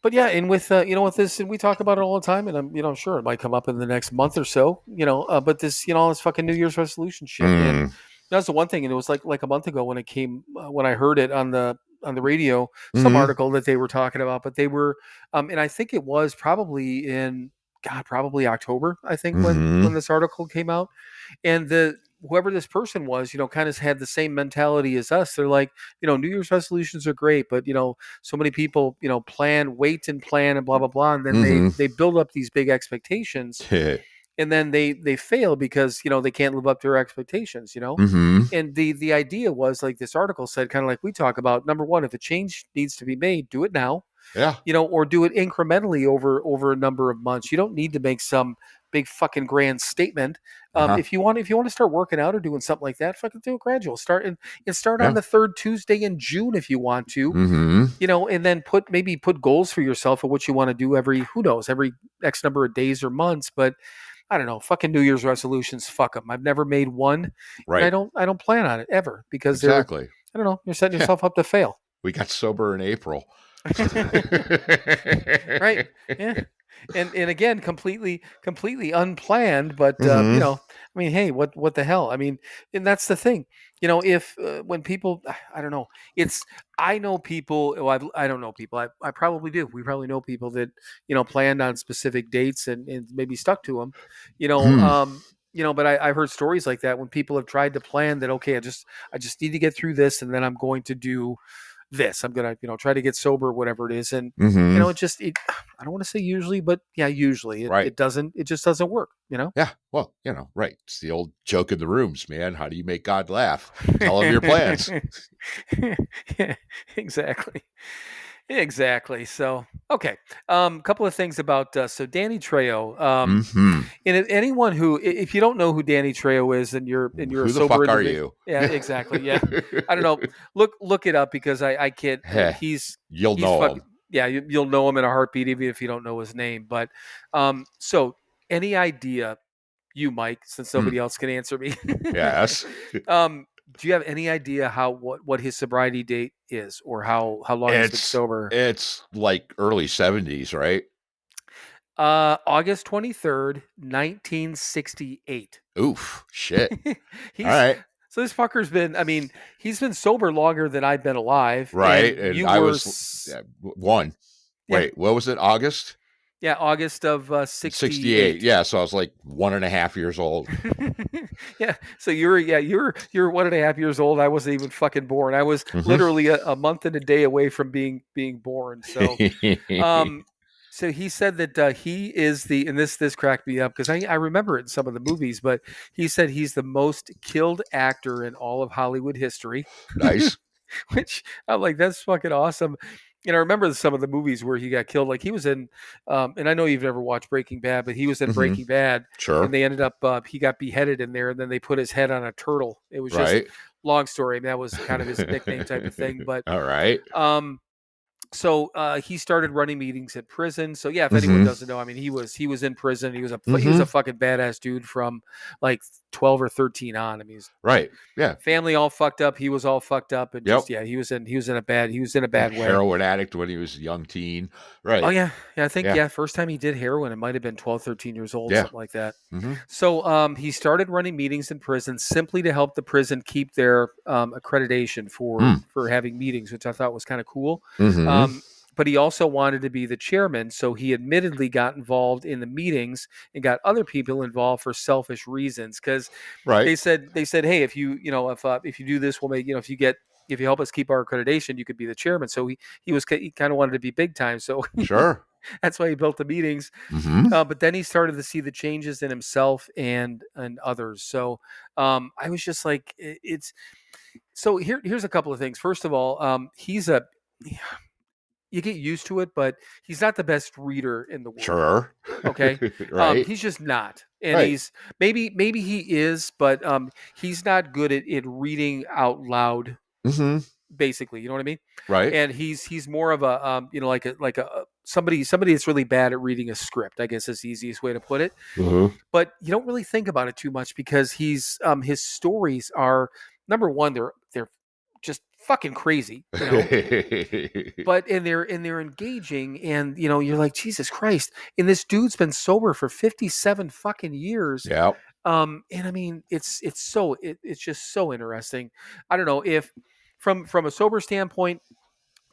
But yeah, and with with this, and we talk about it all the time, and I'm sure it might come up in the next month or so, but this, this fucking New Year's resolution shit. And that's the one thing, and it was like a month ago when it came, when I heard it on the radio, some article that they were talking about, but they were, and I think it was probably probably October, I think, when this article came out, and whoever this person was, kind of had the same mentality as us. They're like, New Year's resolutions are great, but so many people, wait and plan and blah blah blah, and then they build up these big expectations. And then they fail because, they can't live up to their expectations, And the idea was, like this article said, kind of like we talk about, number one, if a change needs to be made, do it now. Yeah. Or do it incrementally over a number of months. You don't need to make some big fucking grand statement. If you want to start working out or doing something like that, fucking do it gradual. Start on the third Tuesday in June if you want to, and then put goals for yourself of what you want to do every X number of days or months. But I don't know, fucking New Year's resolutions, fuck them. I've never made one. Right. And I don't plan on it ever because exactly. I don't know. You're setting yourself up to fail. We got sober in April. Right. Yeah. And again, completely unplanned, but Mhm. you know, I mean, hey, what the hell? I mean, and that's the thing, you know, if when people, I don't know, I know people. Well, I don't know people. I probably do. We probably know people that, you know, planned on specific dates and maybe stuck to them, you know. Hmm. You know, but I've heard stories like that when people have tried to plan that. Okay, I just need to get through this, and then I'm going to do this. I'm gonna, you know, try to get sober, whatever it is, and you know, Hmm. I don't want to say usually, but yeah, usually Right. it just doesn't work, you know. Yeah. Well, you know, right. It's the old joke in the rooms, man. How do you make God laugh? Tell him your plans. Yeah, exactly. Exactly. So, okay. Couple of things about so Danny Trejo. Hmm. And if anyone who, if you don't know who Danny Trejo is, and you're a Who the sober fuck are individual, you? yeah, exactly. Yeah, I don't know. Look it up because I can't. Heh, He's you'll he's know fucking him. yeah. You'll know him in a heartbeat, even if you don't know his name. But so any idea, you Mike, since nobody else can answer me, Yes. do you have any idea what his sobriety date is, or how long he's been sober? It's like early 70s, right? August 23rd, 1968. Oof. Shit. He's All right. so this fucker's been. I mean, he's been sober longer than I've been alive. Right. And And you I were was one. Yeah. Wait, what was it? August? Yeah, August of 68. Yeah. So I was like 1.5 years old. Yeah. So you're 1.5 years old. I wasn't even fucking born. I was Mhm. literally a month and a day away from being born. So so he said that he is and this cracked me up because I remember it in some of the movies, but he said he's the most killed actor in all of Hollywood history. Nice. Which I'm like, that's fucking awesome. And I remember some of the movies where he got killed. Like he was in, and I know you've never watched Breaking Bad, but he was in Mhm. Breaking Bad, Sure. and they ended up he got beheaded in there, and then they put his head on a turtle. It was just Right. long story. I mean, that was kind of his nickname type of thing. But All right. so he started running meetings at prison. So yeah, if anyone Mhm. doesn't know, I mean, he was in prison. He was a fucking badass dude from like 12 or 13 on. I mean, he's Right. Yeah. family all fucked up. He was all fucked up, and Yep. just he was in a bad way. Heroin addict when he was a young teen. Right. Oh yeah, I think Yeah. first time he did heroin, it might have been 12, 13 years old, Yeah. something like that. Mhm. So he started running meetings in prison simply to help the prison keep their accreditation for having meetings, which I thought was kind of cool. Mhm. But he also wanted to be the chairman, so he admittedly got involved in the meetings and got other people involved for selfish reasons. Because Right. they said, hey, if you do this, we'll make if you help us keep our accreditation, you could be the chairman. So he kind of wanted to be big time. So Sure. that's why he built the meetings. Mhm. But then he started to see the changes in himself and others. So I was just like, it's so here's a couple of things. First of all, you get used to it, but he's not the best reader in the world. Sure. Okay. Right. He's just not. And Right. he's maybe he is, but he's not good at reading out loud, Mhm. basically. You know what I mean? Right. And he's more of a like a somebody that's really bad at reading a script, I guess is the easiest way to put it. Mhm. But you don't really think about it too much because his stories are, number one, they're just fucking crazy, you know. But they're engaging, and you're like, Jesus Christ. And this dude's been sober for 57 fucking years. Yeah. And I mean, it's just so interesting. I don't know if from a sober standpoint,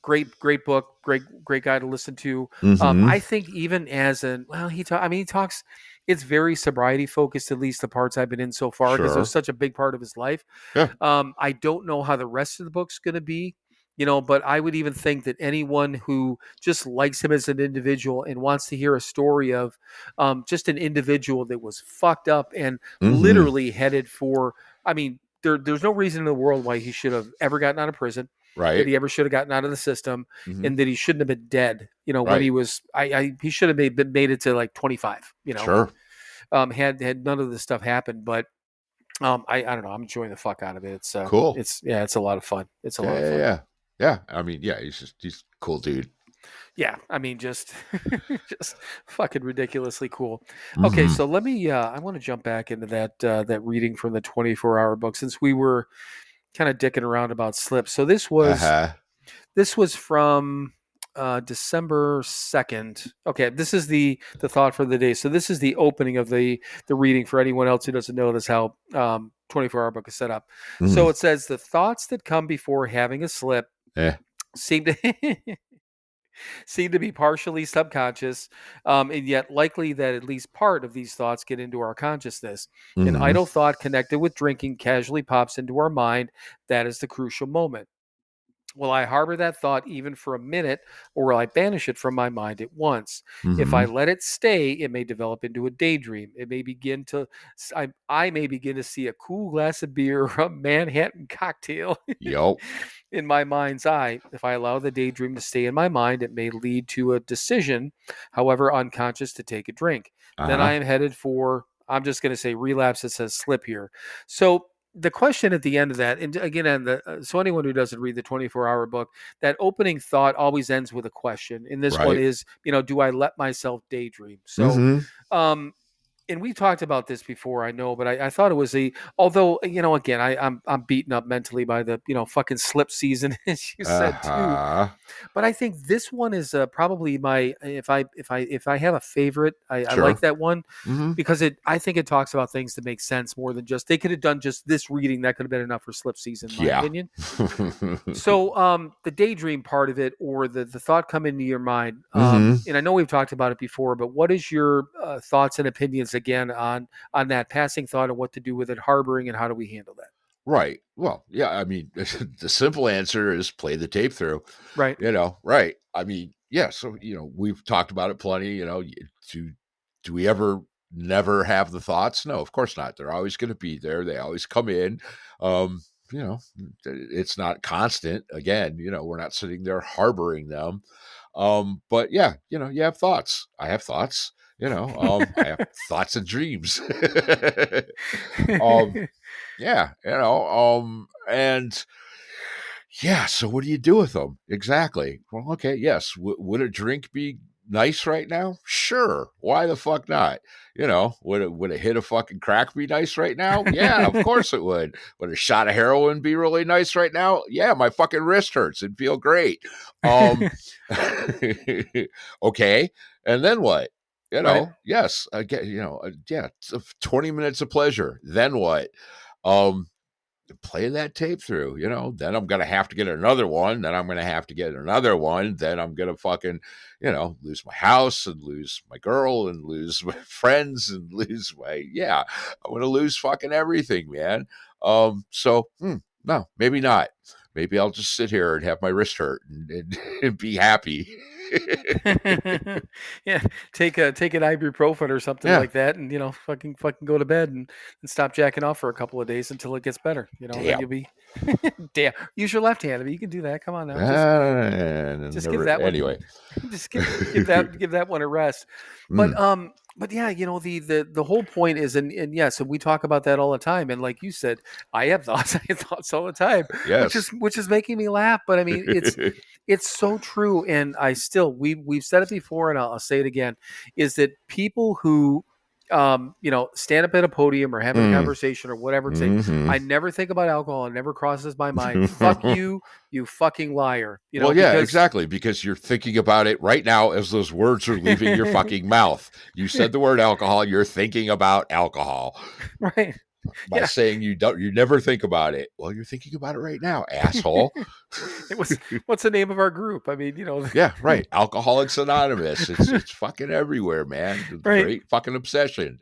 great book, great guy to listen to. Mhm. I think even as he talks, it's very sobriety focused, at least the parts I've been in so far, because it was Sure. such a big part of his life. Yeah. I don't know how the rest of the book's going to be, but I would even think that anyone who just likes him as an individual and wants to hear a story of just an individual that was fucked up and Mhm. literally headed for, I mean, there's no reason in the world why he should have ever gotten out of prison, that Right. he ever should have gotten out of the system, Mhm. and that he shouldn't have been dead, when Right. he was, he should have made it to like 25, Sure. had none of this stuff happened. But I don't know, I'm enjoying the fuck out of it. It's Cool. it's a lot of fun. It's a lot of Yeah. fun. Yeah. Yeah. I mean, yeah, he's a cool dude. Yeah, I mean, just just fucking ridiculously cool. Okay, Mhm. so let me I want to jump back into that reading from the 24-hour book, since we were kind of dicking around about slips. So this was from December 2nd. Okay, this is the thought for the day. So this is the opening of the reading for anyone else who doesn't know this, how 24-hour book is set up. So it says, the thoughts that come before having a slip seem to be partially subconscious, and yet likely that at least part of these thoughts get into our consciousness. An idle thought connected with drinking casually pops into our mind. That is the crucial moment. Will I harbor that thought even for a minute, or will I banish it from my mind at once? If I let it stay, it may develop into a daydream. It may begin to, I may begin to see a cool glass of beer or a Manhattan cocktail in my mind's eye. If I allow the daydream to stay in my mind, it may lead to a decision, however unconscious, to take a drink. Then I am headed for, I'm just going to say relapse. It says slip here. So the question at the end of that, and again, so anyone who doesn't read the 24-hour book, that opening thought always ends with a question. And this one is, do I let myself daydream? So, and we talked about this before, I know, but I thought it was although, again, I'm beaten up mentally by the, fucking slip season, as you said too. But I think this one is probably my, if I have a favorite, I like that one because I think it talks about things that make sense more than just, they could have done just this reading. That could have been enough for slip season, in my opinion. So the daydream part of it, or the thought come into your mind. And I know we've talked about it before, but what is your thoughts and opinions again on that passing thought and what to do with it, harboring, and how do we handle that? Right. Well, yeah, I mean, the simple answer is play the tape through. Right. Right. I mean, yeah, so, we've talked about it plenty, do we ever never have the thoughts? No, of course not. They're always going to be there. They always come in. It's not constant. Again, we're not sitting there harboring them. But yeah, you have thoughts. I have thoughts. I have thoughts and dreams. And yeah, so what do you do with them? Exactly. Well, okay, yes. Would a drink be nice right now? Sure. Why the fuck not? Would a hit of fucking crack be nice right now? Yeah, of course it would. Would a shot of heroin be really nice right now? Yeah, my fucking wrist hurts. It'd feel great. Okay. And then what? Yes, again, 20 minutes of pleasure. Then what? Play that tape through, then I'm going to have to get another one. Then I'm going to have to get another one. Then I'm going to fucking, lose my house and lose my girl and lose my friends and lose I'm going to lose fucking everything, man. No, maybe not. Maybe I'll just sit here and have my wrist hurt and be happy. Yeah, take an ibuprofen or something like that, and fucking go to bed and stop jacking off for a couple of days until it gets better. Then you'll be damn. Use your left hand. I mean, you can do that. Come on now. Just give that one. Anyway, just give that one a rest. But yeah, the whole point is, and yes, and we talk about that all the time. And like you said, I have thoughts. I have thoughts all the time. Yes. which is making me laugh. But I mean, it's so true. And we've said it before, and I'll say it again, is that people who stand up at a podium or having a conversation or whatever, say, I never think about alcohol. It never crosses my mind. Fuck you, you fucking liar. Exactly. Because you're thinking about it right now as those words are leaving your fucking mouth. You said the word alcohol. You're thinking about alcohol. Right. By saying you never think about it. Well, you're thinking about it right now, asshole. What's the name of our group? I mean, Yeah, right. Alcoholics Anonymous. It's fucking everywhere, man. Right. Great fucking obsession.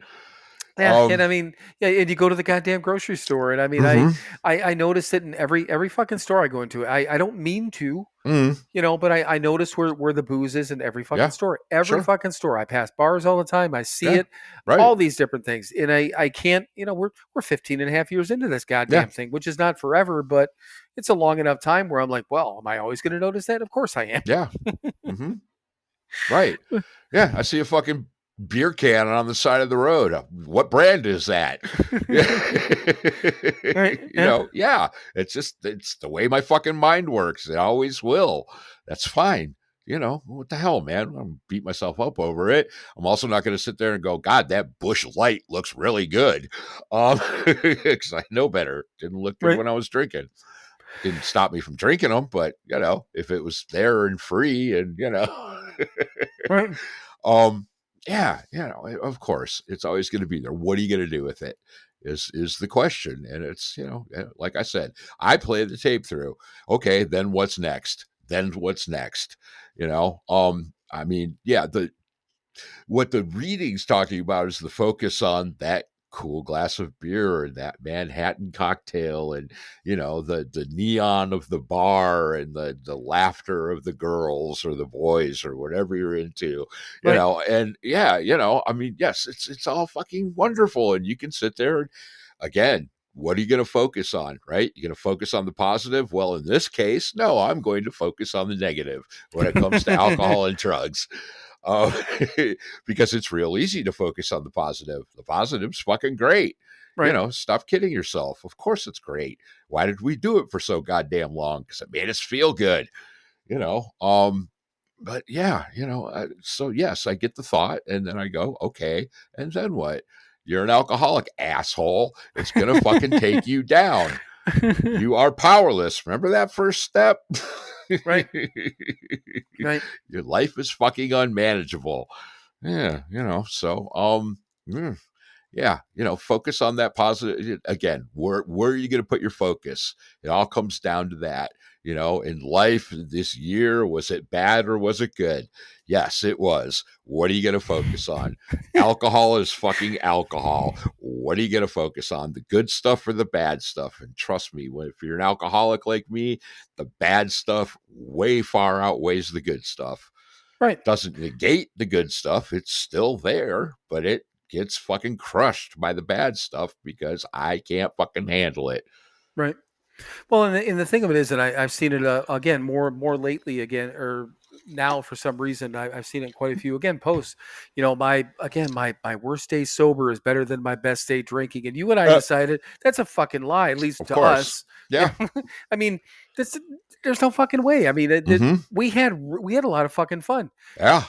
Yeah, and I mean, and you go to the goddamn grocery store, and I mean, I notice it in every fucking store I go into. I don't mean to, but I notice where the booze is in every fucking store. Every fucking store. I pass bars all the time. I see it. Right. All these different things. And I can't, we're 15 and a half years into this goddamn thing, which is not forever, but it's a long enough time where I'm like, well, am I always going to notice that? Of course I am. Yeah. Right. Yeah. I see a fucking beer can on the side of the road. What brand is that? Right. It's the way my fucking mind works. It always will. That's fine. what the hell, man? I'm going to beat myself up over it. I'm also not going to sit there and go, God, that Busch Light looks really good. Because I know better. Didn't look good when I was drinking. Didn't stop me from drinking them, but, if it was there and free and, Right. Yeah, of course, it's always going to be there. What are you going to do with it? Is the question. And it's, like I said, I play the tape through. Okay, then what's next? I mean, what the reading's talking about is the focus on that cool glass of beer and that Manhattan cocktail and, the neon of the bar and the laughter of the girls or the boys or whatever you're into, and I mean, yes, it's all fucking wonderful. And you can sit there and, again, what are you going to focus on, right? You're going to focus on the positive? Well, in this case, no, I'm going to focus on the negative when it comes to alcohol and drugs. Because it's real easy to focus on the positive. The positive's fucking great. Right. Stop kidding yourself. Of course it's great. Why did we do it for so goddamn long? Because it made us feel good. But yeah, so yes, I get the thought and then I go, okay, and then what? You're an alcoholic, asshole. It's going to fucking take you down. You are powerless. Remember that first step? Right. Right. Your life is fucking unmanageable. Yeah, so focus on that positive. Again, where are you going to put your focus? It all comes down to that. In life this year, was it bad or was it good? Yes, it was. What are you going to focus on? Alcohol is fucking alcohol. What are you going to focus on? The good stuff or the bad stuff? And trust me, if you're an alcoholic like me, the bad stuff way far outweighs the good stuff. Right. Doesn't negate the good stuff. It's still there, but it gets fucking crushed by the bad stuff because I can't fucking handle it. Right. Well, and the thing of it is that I've seen it again more lately again, or now for some reason I've seen it quite a few posts. My worst day sober is better than my best day drinking, and you and I decided that's a fucking lie, at least to us. Yeah, I mean, there's no fucking way. I mean, we had a lot of fucking fun. Yeah,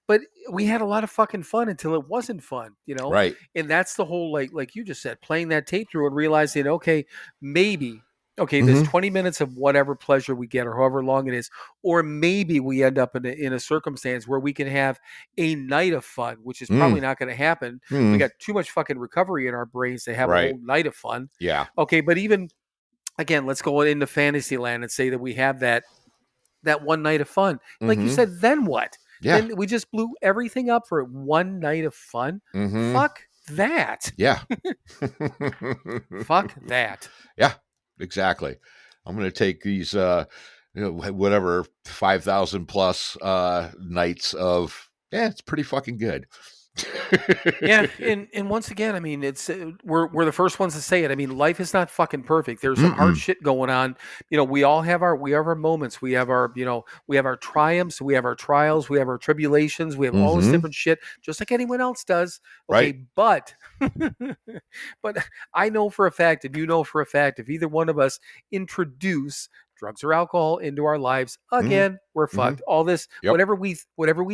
but we had a lot of fucking fun until it wasn't fun. Right. And that's the whole like you just said, playing that tape through and realizing, okay, maybe. Okay, there's 20 minutes of whatever pleasure we get or however long it is. Or maybe we end up in a circumstance where we can have a night of fun, which is probably not going to happen. We got too much fucking recovery in our brains to have a whole night of fun. Yeah. Okay, but even, again, let's go into fantasy land and say that we have that one night of fun. Like you said, then what? Yeah. Then we just blew everything up for one night of fun? Fuck that. Yeah. Fuck that. Yeah. Exactly. I'm going to take these, whatever 5,000 plus nights of, it's pretty fucking good. Yeah, and once again, I mean, it's we're the first ones to say it. I mean, life is not fucking perfect. There's some hard shit going on. We all have our moments. We have our we have our triumphs. We have our trials. We have our tribulations. We have all this different shit, just like anyone else does. Okay, right. But I know for a fact, and you know for a fact, if either one of us introduce drugs or alcohol into our lives, again, we're fucked. All this, whatever we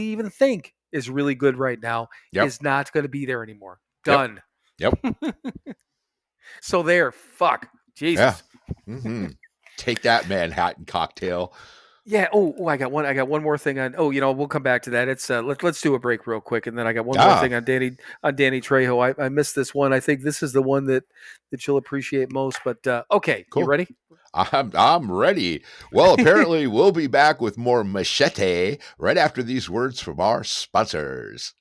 even think is really good right now is not going to be there anymore. Done. Yep. So there, fuck. Jesus. Yeah. Take that Manhattan cocktail. Yeah. Oh, I got one more thing on. Oh, we'll come back to that. It's let's do a break real quick, and then I got one more thing on Danny Trejo. I missed this one. I think this is the one that you'll appreciate most. But okay, cool. You ready? I'm ready. Well, apparently we'll be back with more Machete right after these words from our sponsors.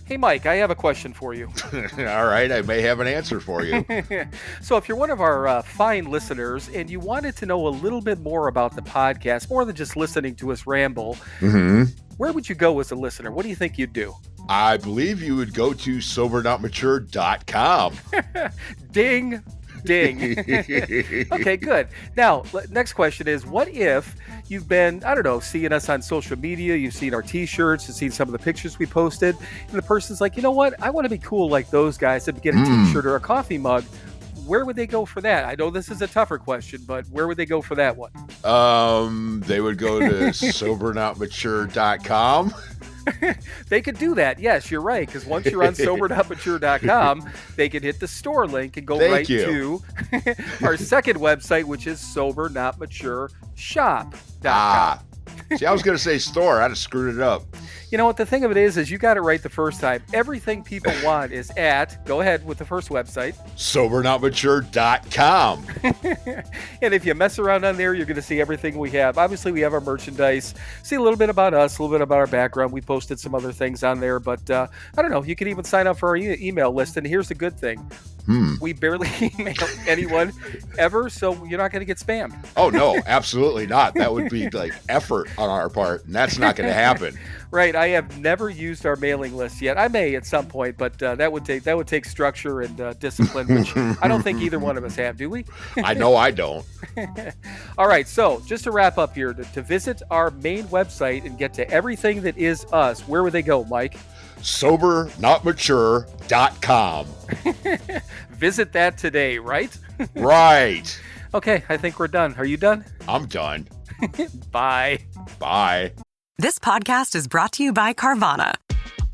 Hey, Mike, I have a question for you. All right, I may have an answer for you. So if you're one of our fine listeners and you wanted to know a little bit more about the podcast, more than just listening to us ramble, where would you go as a listener? What do you think you'd do? I believe you would go to SoberNotMature.com. Ding, ding. Okay, good. Now, next question is, what if you've been, I don't know, seeing us on social media, you've seen our t-shirts, you've seen some of the pictures we posted, and the person's like, you know what? I want to be cool like those guys and get a t-shirt or a coffee mug. where would they go for that? I know this is a tougher question, but where would they go for that one? They would go to SoberNotMature.com. They could do that. Yes, you're right. Because once you're on SoberNotMature.com, they can hit the store link and go to our second website, which is SoberNotMatureShop.com. See, I was going to say store. I'd have screwed it up. You know what? The thing of it is you got it right the first time. Everything people want is at, go ahead with the first website, SoberNotMature.com. And if you mess around on there, you're going to see everything we have. Obviously, we have our merchandise. See a little bit about us, a little bit about our background. We posted some other things on there, but I don't know. You can even sign up for our email list. And here's the good thing. We barely email anyone ever, so you're not going to get spammed. Oh, no, absolutely not. That would be like effort on our part, and that's not going to happen. Right. I have never used our mailing list yet. I may at some point, but that would take structure and discipline, which I don't think either one of us have, do we? I know I don't. All right. So just to wrap up here, to visit our main website and get to everything that is us, where would they go, Mike? SoberNotMature.com. Visit that today, right? Right. Okay, I think we're done. Are you done? I'm done. Bye. Bye. This podcast is brought to you by Carvana.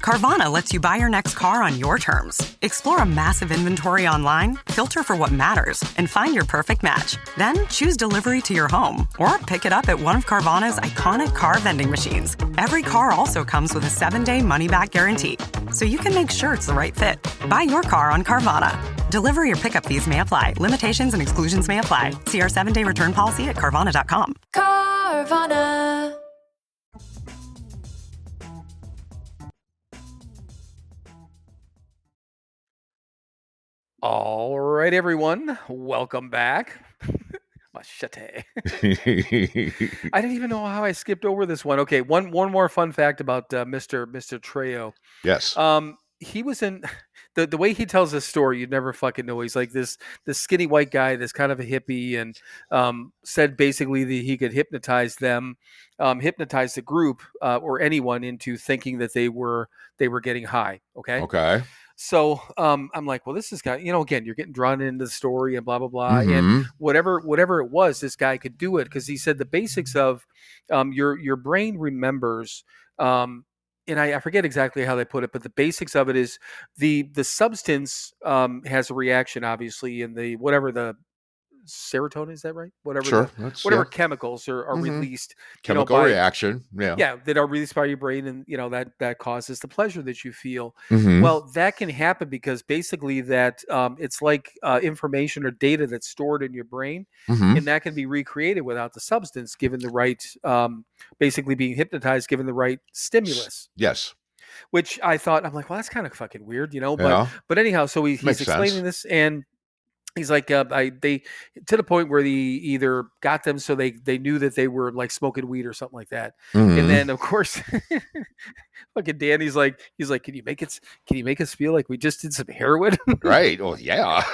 Carvana lets you buy your next car on your terms. Explore a massive inventory online, filter for what matters, and find your perfect match. Then choose delivery to your home or pick it up at one of Carvana's iconic car vending machines. Every car also comes with a 7-day money-back guarantee, so you can make sure it's the right fit. Buy your car on Carvana. Delivery or pickup fees may apply. Limitations and exclusions may apply. See our 7-day return policy at Carvana.com. Carvana. All right, everyone. Welcome back. Machete. I didn't even know how I skipped over this one. Okay, one more fun fact about Mr. Trejo. Yes. He was in the way he tells this story, you'd never fucking know. He's like this skinny white guy, this kind of a hippie, and said basically that he could hypnotize them, hypnotize the group or anyone into thinking that they were getting high. Okay. So I'm like, well, this is guy, again, you're getting drawn into the story and blah, blah, blah. And whatever it was, this guy could do it because he said the basics of your brain remembers. And I forget exactly how they put it, but the basics of it is the substance has a reaction, obviously, in the whatever the serotonin, is that right? Whatever chemicals are released. Chemical reaction. Yeah, that are released by your brain, and that causes the pleasure that you feel. Well, that can happen because basically that it's like information or data that's stored in your brain, and that can be recreated without the substance, given the right, basically being hypnotized, given the right stimulus. Yes. Which I thought, I'm like, well, that's kind of fucking weird, But anyhow, so he's explaining this, and he's like, they to the point where he either got them so they knew that they were like smoking weed or something like that, and then of course, fucking Danny's like, can you make us feel like we just did some heroin? Right. Oh yeah.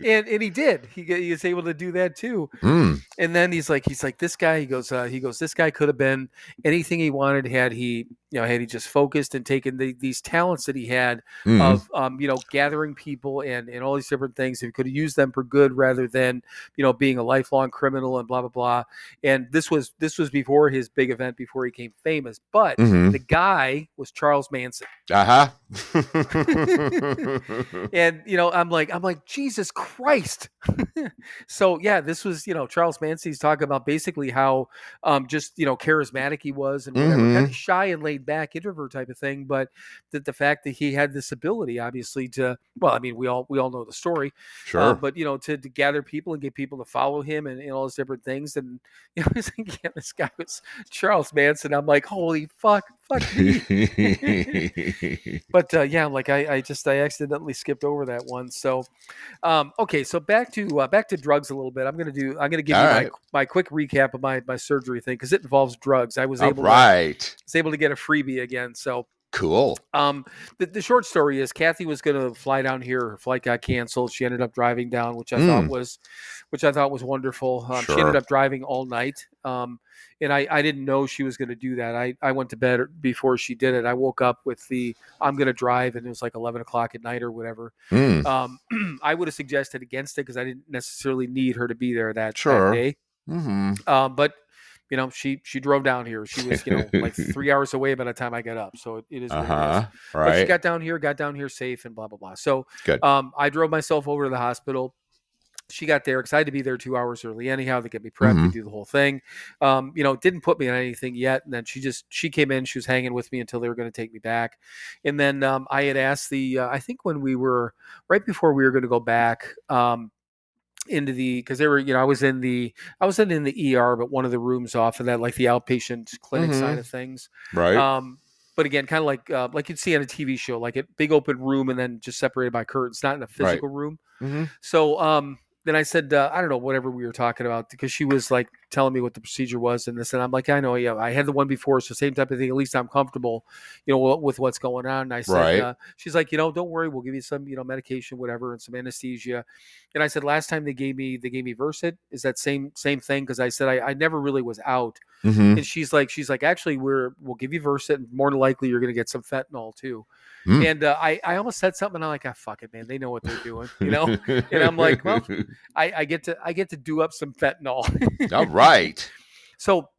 and he did. He was able to do that too. And then he's like, this guy. He goes, this guy could have been anything he wanted had he just focused and taken these talents that he had of gathering people and all these different things. He could have used them for good rather than being a lifelong criminal and blah blah blah. And this was before his big event, before he became famous. But the guy was Charles Manson. And I'm like Jesus Christ. So yeah, this was Charles Manson. He's talking about basically how just charismatic he was and whatever, kind of shy and laid back introvert type of thing, but the fact that he had this ability obviously to, well, I mean, we all know the story, sure, but to gather people and get people to follow him and all those different things. And it's like, yeah, this guy was Charles Manson. I'm like, holy fuck me. But yeah, like I accidentally skipped over that one. So okay, so back to drugs a little bit. I'm gonna give you my quick recap of my surgery thing, because it involves drugs. I was able to get a freebie again. So Cool. The short story is Kathy was going to fly down here. Her flight got canceled. She ended up driving down, which I thought was wonderful. She ended up driving all night. And I didn't know she was going to do that. I went to bed before she did it. I woke up with I'm going to drive, and it was like 11 o'clock at night or whatever. I would have suggested against it because I didn't necessarily need her to be there that day. But she drove down here. She was, like 3 hours away by the time I got up. So it is what it is. Right. But she got down here safe and blah, blah, blah. So good. I drove myself over to the hospital. She got there because I had to be there 2 hours early anyhow to get me prepped to do the whole thing. Didn't put me on anything yet. And then she came in, she was hanging with me until they were going to take me back. And then I had asked I think when we were right before we were going to go back, into because they were, I was in the ER, but one of the rooms off of that, like the outpatient clinic side of things. Right. But again, kind of like you'd see on a TV show, like a big open room and then just separated by curtains, not in a physical room. So, then I said, I don't know, whatever we were talking about, because she was like telling me what the procedure was and this, and I'm like, I know, yeah, I had the one before, so same type of thing. At least I'm comfortable, with what's going on. And I said, she's like, don't worry, we'll give you some, medication, whatever, and some anesthesia. And I said, last time they gave me Versed. Is that same thing? Because I said I never really was out. And she's like, actually, we'll give you Versed, and more than likely you're going to get some fentanyl too. And I almost said something, and I'm like, fuck it, man, they know what they're doing, And I'm like, well, I get to do up some fentanyl. All right. So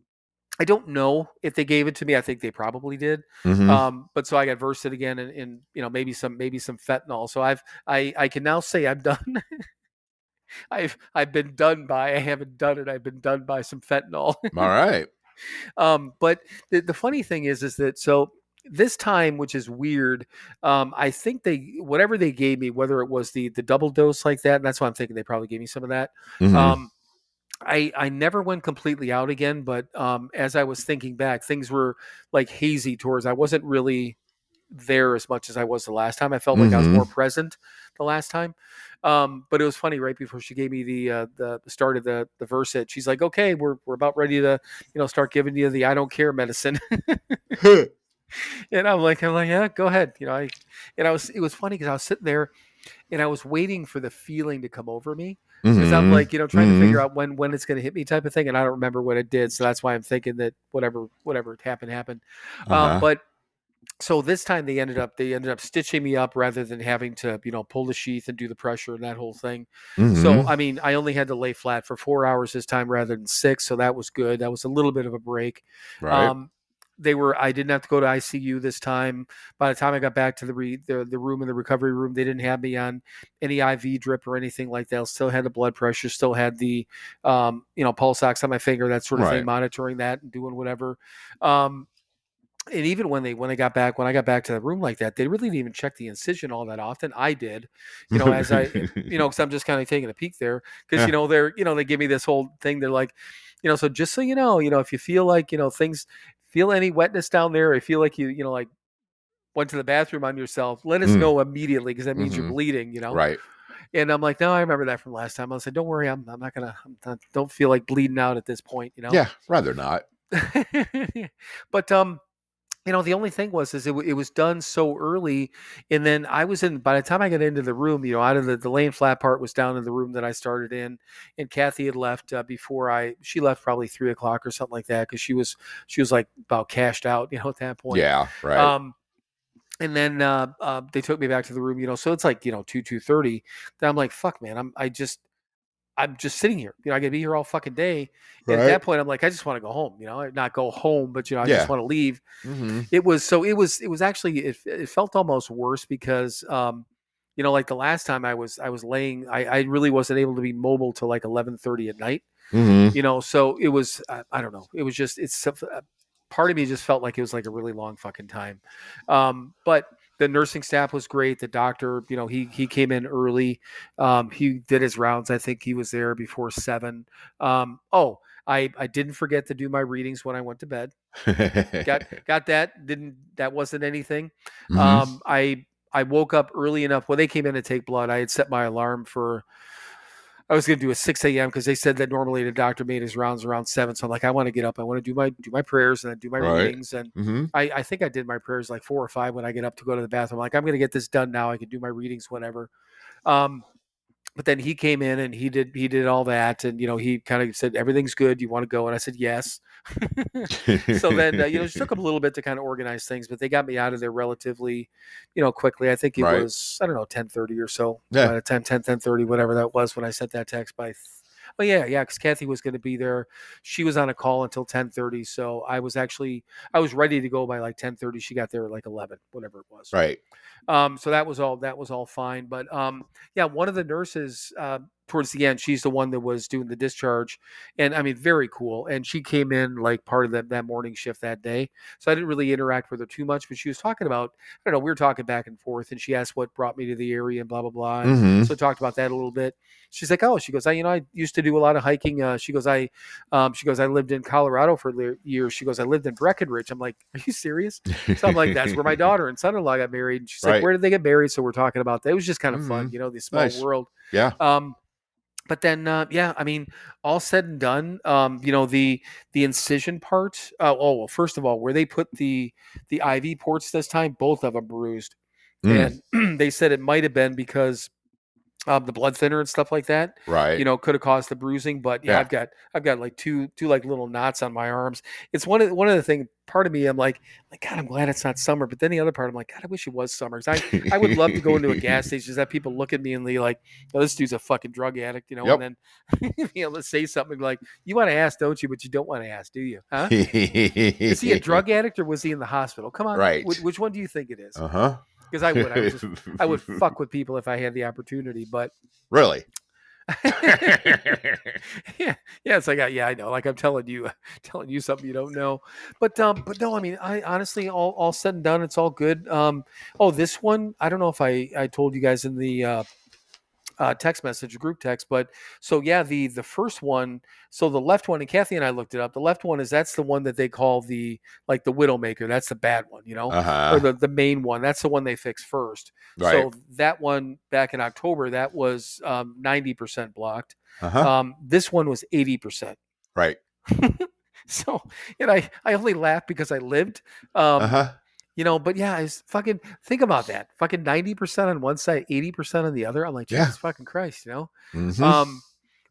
I don't know if they gave it to me. I think they probably did. But so I got Versed again, and maybe some fentanyl. So I can now say I'm done. I've been done by. I haven't done it. I've been done by some fentanyl. All right. But the funny thing is that so. This time, which is weird, I think whatever they gave me, whether it was the double dose like that, and that's why I'm thinking they probably gave me some of that. I never went completely out again, but as I was thinking back, things were like hazy towards. I wasn't really there as much as I was the last time. I felt like I was more present the last time. But it was funny, right before she gave me the start of the Versed, she's like, okay, we're about ready to start giving you the I don't care medicine. And I'm like, yeah, go ahead. It was funny because I was sitting there and I was waiting for the feeling to come over me. Because I'm like, trying to figure out when it's going to hit me type of thing. And I don't remember what it did. So that's why I'm thinking that whatever happened. But so this time they ended up stitching me up rather than having to, pull the sheath and do the pressure and that whole thing. So, I mean, I only had to lay flat for 4 hours this time rather than 6. So that was good. That was a little bit of a break. Right. I didn't have to go to ICU this time. By the time I got back to the room in the recovery room, they didn't have me on any IV drip or anything like that. I still had the blood pressure, still had the, pulse ox on my finger, that sort of thing, monitoring that and doing whatever. And even when I got back to the room like that, they really didn't even check the incision all that often. I did, as I, because I'm just kind of taking a peek there because, they give me this whole thing. They're like, so just so if you feel like, things, feel any wetness down there, or feel like you like went to the bathroom on yourself, let us know immediately because that means you're bleeding, Right. And I'm like, no, I remember that from last time. I said, don't worry, I'm not gonna, don't feel like bleeding out at this point, Yeah, rather not. But the only thing was it was done so early, and then I was by the time I got into the room, out of the laying flat part was down in the room that I started in, and Kathy had left she left probably 3 o'clock or something like that because she was like about cashed out, at that point. Yeah, right. And then they took me back to the room, so it's like 2:30. Then I'm like, fuck, man, I'm just sitting here. I gotta be here all fucking day. And at that point, I'm like, I just want to go home. Not go home, but I just want to leave. It was actually it felt almost worse because like the last time I was laying, I really wasn't able to be mobile till like 11:30 at night. So it was I don't know. It was just part of me just felt like it was like a really long fucking time. But the nursing staff was great. The doctor, he came in early. He did his rounds. I think he was there before 7. I didn't forget to do my readings when I went to bed. Got that. That wasn't anything. I woke up early enough when they came in to take blood. I had set my alarm for, I was going to do a 6 a.m. because they said that normally the doctor made his rounds around 7. So I'm like, I want to get up. I want to do my prayers and then do my Right. readings. And Mm-hmm. I think I did my prayers like 4 or 5 when I get up to go to the bathroom. I'm like, I'm going to get this done now. I can do my readings, whatever. But then he came in and he did all that. And, he kind of said, everything's good. You want to go? And I said, yes. So then, it just took them a little bit to kind of organize things, but they got me out of there relatively, quickly. I think it Right. was, I don't know, 10:30 or so. Yeah. By the time 10:30, whatever that was when I sent that text by. But yeah, because Kathy was going to be there. She was on a call until 10:30. So I was ready to go by like 10:30. She got there at like 11, whatever it was. Right. So that was all fine. But yeah, one of the nurses towards the end, she's the one that was doing the discharge, and I mean, very cool. And she came in like part of that morning shift that day, so I didn't really interact with her too much. But she was talking about, I don't know, we were talking back and forth, and she asked what brought me to the area and blah blah blah. And Mm-hmm. so I talked about that a little bit. She's like, oh, she goes, I used to do a lot of hiking. She goes, I lived in Colorado for years. She goes, I lived in Breckenridge. I'm like, are you serious? So I'm like, that's where my daughter and son-in-law got married. And she's like, where did they get married? So we're talking about that. It was just kind of fun, the small world. Yeah. But then, I mean, all said and done, the incision part. Well, first of all, where they put the IV ports this time, both of them bruised, and they said it might have been because the blood thinner and stuff like that, right? Could have caused the bruising. But yeah, I've got like two like little knots on my arms. It's one of the things. Part of me, I'm like, God, I'm glad it's not summer. But then the other part, I'm like, God, I wish it was summer. I would love to go into a gas station, just have people look at me and be like, oh, this dude's a fucking drug addict, Yep. and then be able to say something like, you want to ask, don't you? But you don't want to ask, do you? Huh? Is he a drug addict or was he in the hospital? Come on, right? Which one do you think it is? Uh-huh. Because I would fuck with people if I had the opportunity, but really. yeah, it's like I know, like I'm telling you something you don't know, but no, I mean, I honestly, all said and done, it's all good. This one, I don't know if I told you guys in the text message, group text, but so yeah, the first one, so the left one, and Kathy and I looked it up. The left one that's the one that they call the Widowmaker. That's the bad one, or the main one. That's the one they fixed first. Right. So that one back in October, that was 90% blocked. This one was 80%. Right. So, and I only laughed because I lived. But yeah, I fucking think about that. Fucking 90% on one side, 80% on the other. I'm like, Jesus fucking Christ, Mm-hmm.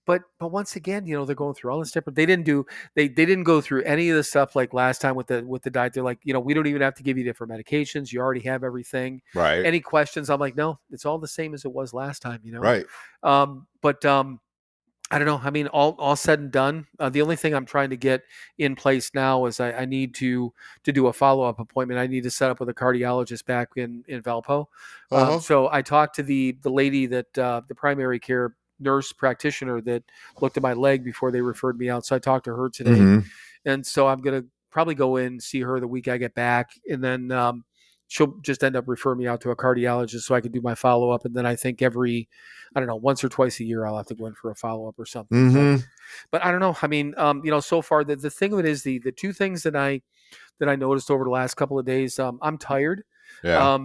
But once again, they're going through all this different. They didn't go through any of the stuff like last time with the diet. They're like, we don't even have to give you different medications. You already have everything. Right. Any questions? I'm like, no, it's all the same as it was last time. Right. But I don't know. I mean, all said and done, the only thing I'm trying to get in place now is I need to do a follow-up appointment. I need to set up with a cardiologist back in Valpo. So I talked to the lady that the primary care nurse practitioner that looked at my leg before they referred me out. So I talked to her today. Mm-hmm. And so I'm going to probably go in, see her the week I get back. And then she'll just end up referring me out to a cardiologist so I can do my follow-up. And then I think once or twice a year, I'll have to go in for a follow-up or something. Mm-hmm. But I don't know. I mean, so far the thing of it is the two things that I noticed over the last couple of days, I'm tired. Yeah.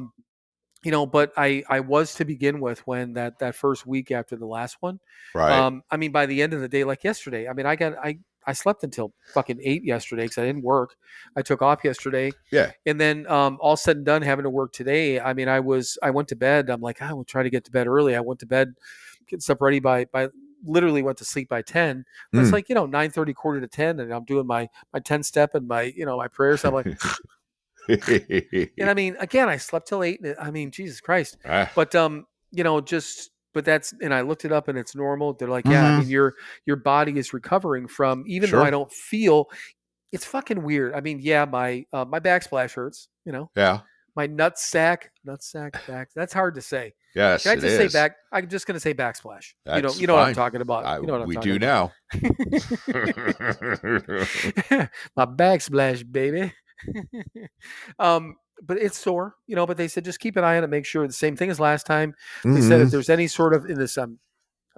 But I was to begin with when that first week after the last one. Right. I mean, by the end of the day, like yesterday, I mean, I slept until fucking 8 yesterday because I didn't work. I took off yesterday. Yeah. And then all said and done, having to work today. I mean, I went to bed. I'm like, I will try to get to bed early. I went to bed, get stuff ready by literally went to sleep by 10. But it's like, 9:30, quarter to 10, and I'm doing my 10 step and my, my prayers. I'm like, and I mean, again, I slept till 8. I mean, Jesus Christ. But but that's, and I looked it up and it's normal. They're like, yeah, I mean, your body is recovering from, even though I don't feel, it's fucking weird. I mean, yeah, my backsplash hurts, Yeah. My nutsack back. That's hard to say. Yes. Can I just say back? I'm just going to say backsplash. That's you know what I'm talking about. We do now. My backsplash, baby. But it's sore, but they said, just keep an eye on it, make sure the same thing as last time. They said if there's any sort of, in this, I'm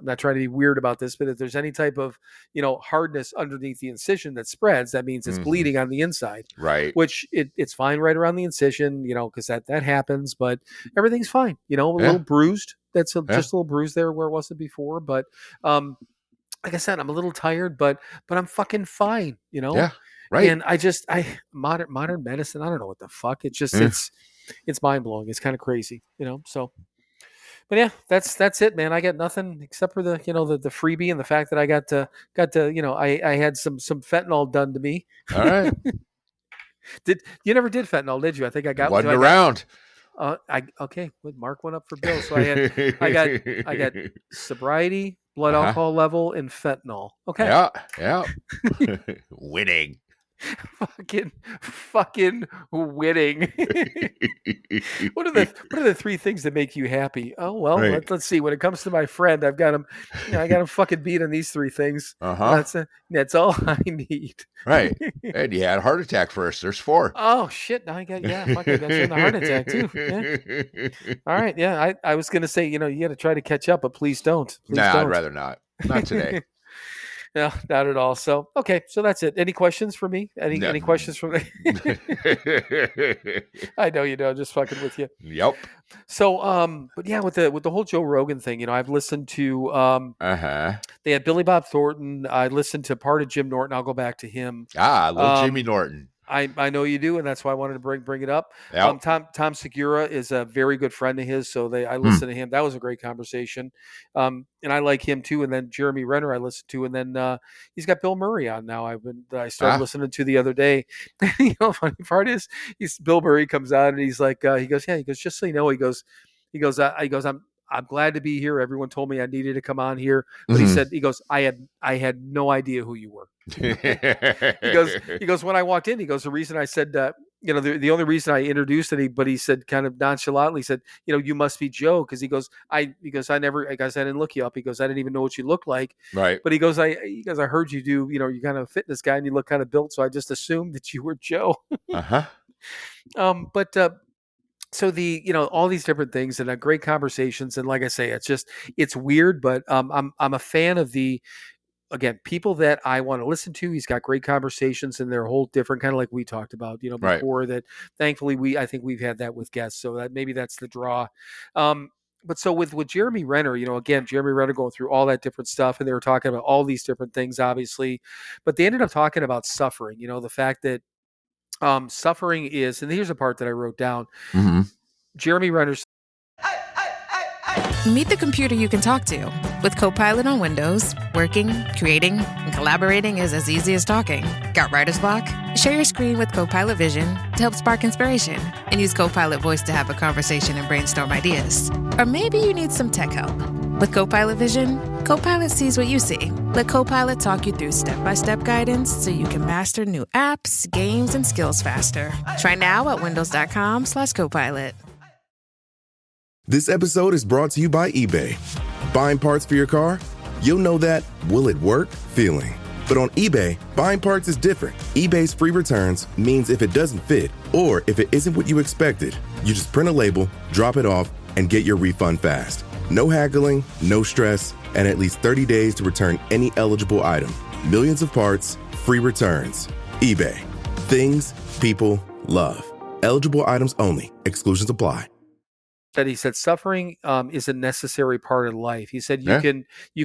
not trying to be weird about this, but if there's any type of, hardness underneath the incision that spreads, that means it's bleeding on the inside. Right. Which it's fine right around the incision, because that happens, but everything's fine, a little bruised, just a little bruised there where it wasn't before. But like I said, I'm a little tired, but I'm fucking fine, you know? Yeah. Right. And modern medicine, I don't know what the fuck. It's just, it's mind blowing. It's kind of crazy, you know? So, but yeah, that's it, man. I got nothing except for the freebie and the fact that I got to, I had some fentanyl done to me. All right. You never did fentanyl, did you? I think I got Wasn't around. Mark went up for Bill. So I got sobriety, blood alcohol level, and fentanyl. Okay. Yeah. Winning. fucking winning. What are the three things that make you happy? Oh well, right. let's see. When it comes to my friend, I've got him. I got him fucking beat on these three things. That's all I need. Right. And you had a heart attack first. There's 4. Oh shit! Now I got you in the heart attack too. Yeah. All right. Yeah. I was gonna say, you got to try to catch up, but please don't. I'd rather not. Not today. No, not at all. So, okay. So that's it. Any questions for me? Any questions from me? I know you know, just fucking with you. Yep. So, but yeah, with the whole Joe Rogan thing, I've listened to, they had Billy Bob Thornton. I listened to part of Jim Norton. I'll go back to him. I love Jimmy Norton. I know you do, and that's why I wanted to bring it up. Yep. Tom Segura is a very good friend of his, so I listened to him. That was a great conversation, and I like him too. And then Jeremy Renner I listened to, and then he's got Bill Murray on now. I started listening to the other day. Funny part is Bill Murray comes out and he's like, he goes, just so you know, he goes, I'm glad to be here. Everyone told me I needed to come on here, but he goes, I had no idea who you were. he goes, when I walked in, he goes, the reason I said, the only reason I introduced anybody, he said kind of nonchalantly, he said, you must be Joe. Cause he goes, I didn't look you up. He goes, I didn't even know what you looked like. Right. But he goes, I heard you do, you're kind of a fitness guy and you look kind of built. So I just assumed that you were Joe. So all these different things and great conversations. And like I say, it's weird, but I'm a fan of people that I want to listen to. He's got great conversations and they're a whole different kind of like we talked about, before that. Thankfully, I think we've had that with guests. So that maybe that's the draw. But so with Jeremy Renner, again, Jeremy Renner going through all that different stuff and they were talking about all these different things, obviously, but they ended up talking about suffering, the fact that suffering is, and here's a part that I wrote down. Jeremy Renner's. Meet the computer you can talk to. With Copilot on Windows, working, creating, and collaborating is as easy as talking. Got writer's block? Share your screen with Copilot Vision to help spark inspiration and use Copilot Voice to have a conversation and brainstorm ideas. Or maybe you need some tech help. With Copilot Vision, Copilot sees what you see. Let Copilot talk you through step-by-step guidance so you can master new apps, games, and skills faster. Try now at windows.com/Copilot. This episode is brought to you by eBay. Buying parts for your car? You'll know that will it work feeling. But on eBay, buying parts is different. eBay's free returns means if it doesn't fit or if it isn't what you expected, you just print a label, drop it off, and get your refund fast. No haggling, no stress, and at least 30 days to return any eligible item. Millions of parts, free returns. eBay. Things people love. Eligible items only. Exclusions apply. That he said suffering is a necessary part of life. He said you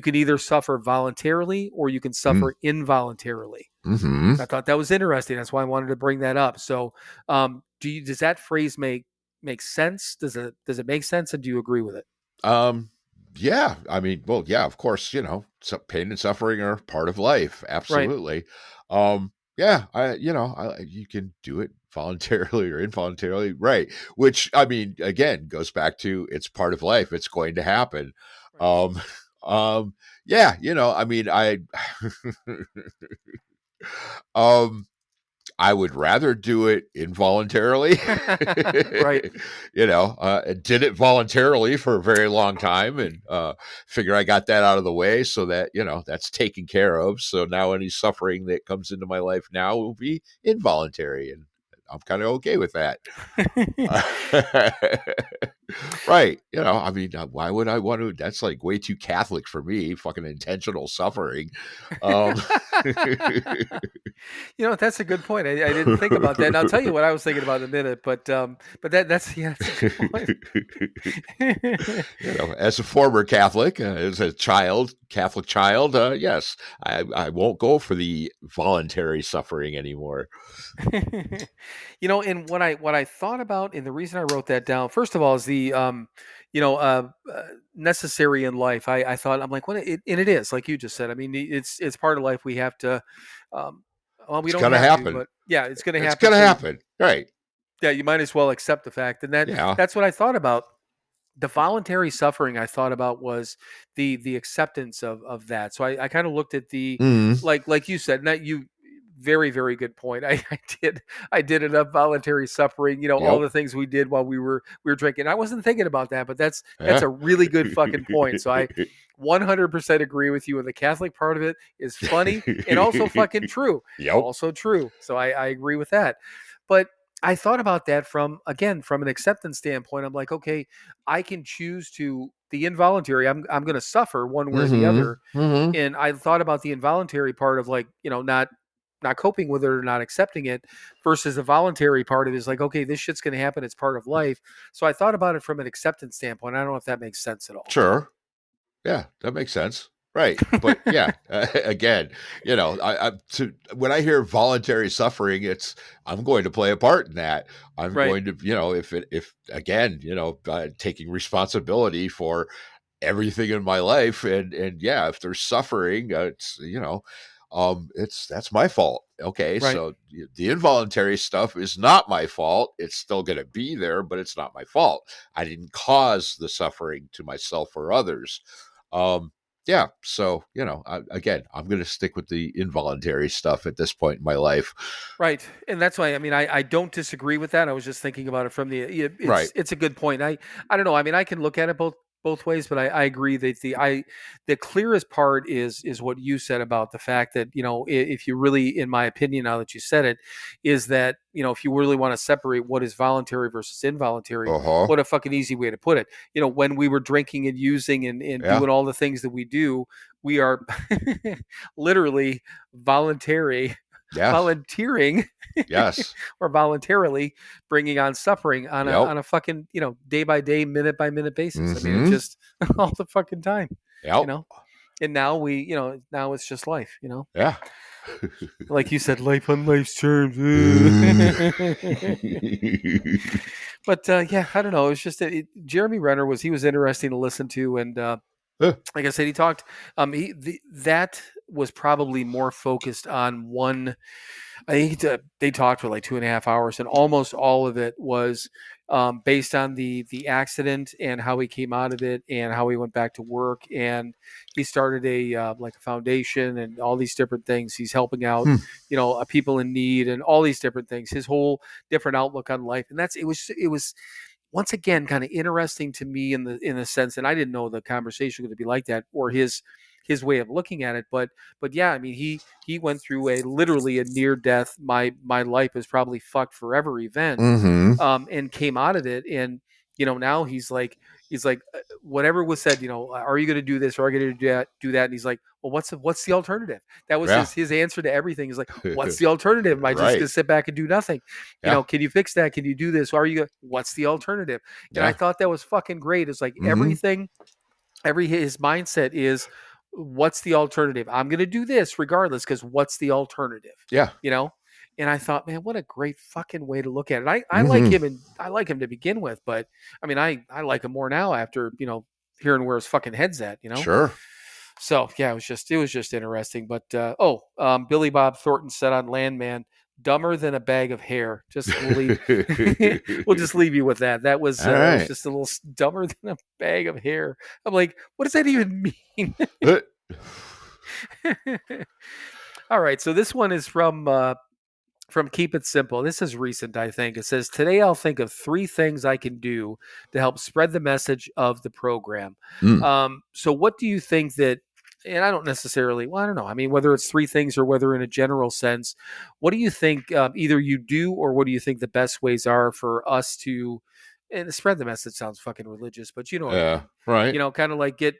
can either suffer voluntarily or you can suffer involuntarily. I thought that was interesting. That's why I wanted to bring that up. So does that phrase make sense? Does it make sense? And do you agree with it? Yeah. I mean, well, yeah, of course, pain and suffering are part of life. Absolutely. Right. You can do it voluntarily or involuntarily. Right. Which, I mean, again, goes back to it's part of life. It's going to happen. Right. I mean, I would rather do it involuntarily. Right. Did it voluntarily for a very long time and figure I got that out of the way so that, that's taken care of. So now any suffering that comes into my life now will be involuntary. And I'm kind of okay with that. Right. I mean, why would I want to? That's like way too Catholic for me. Fucking intentional suffering. That's a good point. I didn't think about that. And I'll tell you what I was thinking about in a minute. But that's a good point. As a former Catholic, as a Catholic child, yes, I won't go for the voluntary suffering anymore. And what I thought about, and the reason I wrote that down, first of all, is the necessary in life. I thought, I'm like, and it is, like you just said. I mean, it's part of life. We have to. We don't gonna have happen. to, but yeah, it's going to happen. It's going to happen, right? Yeah, you might as well accept the fact, and that's what I thought about. The voluntary suffering I thought about was the acceptance of that. So I kind of looked at the like you said, not you. Very, very good point. I did enough voluntary suffering, all the things we did while we were drinking. I wasn't thinking about that, but that's a really good fucking point. So I 100% agree with you. And the Catholic part of it is funny and also fucking true. Also true. So I agree with that. But I thought about that from an acceptance standpoint. I'm like, okay, I can choose to the involuntary. I'm going to suffer one way or the other. And I thought about the involuntary part of like, not coping with it or not accepting it versus the voluntary part of it is like, okay, this shit's going to happen. It's part of life. So I thought about it from an acceptance standpoint. I don't know if that makes sense at all. Sure. Yeah, that makes sense. Right. But yeah, again, when I hear voluntary suffering, I'm going to play a part in that. I'm going to, if again, taking responsibility for everything in my life. And yeah, if there's suffering, it's, that's my fault. Okay. Right. So the involuntary stuff is not my fault. It's still going to be there, but it's not my fault. I didn't cause the suffering to myself or others. Yeah. So, I'm going to stick with the involuntary stuff at this point in my life. Right. And that's why, I don't disagree with that. I was just thinking about it from it's a good point. I don't know. I mean, I can look at it both ways, but I agree that the clearest part is what you said about the fact that, if you really, in my opinion, now that you said it, is that, if you really want to separate what is voluntary versus involuntary, what a fucking easy way to put it. When we were drinking and using and doing all the things that we do, we are literally volunteering, yes, or voluntarily bringing on suffering on a fucking, day by day, minute by minute basis. I mean, it's just all the fucking time, and now now it's just life, Yeah. Like you said, life on life's terms. But yeah, I don't know. It's just that Jeremy Renner was interesting to listen to. And like I said, he talked, that was probably more focused on one. I think they talked for like 2.5 hours, and almost all of it was based on the accident and how he came out of it and how he went back to work. And he started a foundation and all these different things. He's helping out, people in need and all these different things. His whole different outlook on life, and it was once again kind of interesting to me in the sense, and I didn't know the conversation was going to be like that, or his way of looking at it. But yeah, I mean, he went through literally a near death, my life is probably fucked forever event, and came out of it. And, now he's like, whatever was said, are you going to do this? Or are you going to do that? And he's like, well, what's the alternative? That was his answer to everything. He's like, what's the alternative? Am I just going to sit back and do nothing? Can you fix that? Can you do this? What's the alternative? And I thought that was fucking great. It's like everything, his mindset is, what's the alternative? I'm going to do this regardless, because what's the alternative? Yeah. And I thought, man, what a great fucking way to look at it. I like him, and I like him to begin with, but I mean, I like him more now after, hearing where his fucking head's at, Sure. So yeah, it was just interesting. But Billy Bob Thornton said on Landman, dumber than a bag of hair. We'll just leave you with that. That was, was just a little dumber than a bag of hair. I'm like, what does that even mean? All right. So this one is from Keep It Simple. This is recent, I think. It says, today I'll think of 3 things I can do to help spread the message of the program. So what do you think that, and I don't necessarily, I don't know. I mean, whether it's 3 things or whether in a general sense, what do you think either you do, or what do you think the best ways are for us to and spread the message sounds fucking religious, but you know what I mean. Right. You know, kind of like get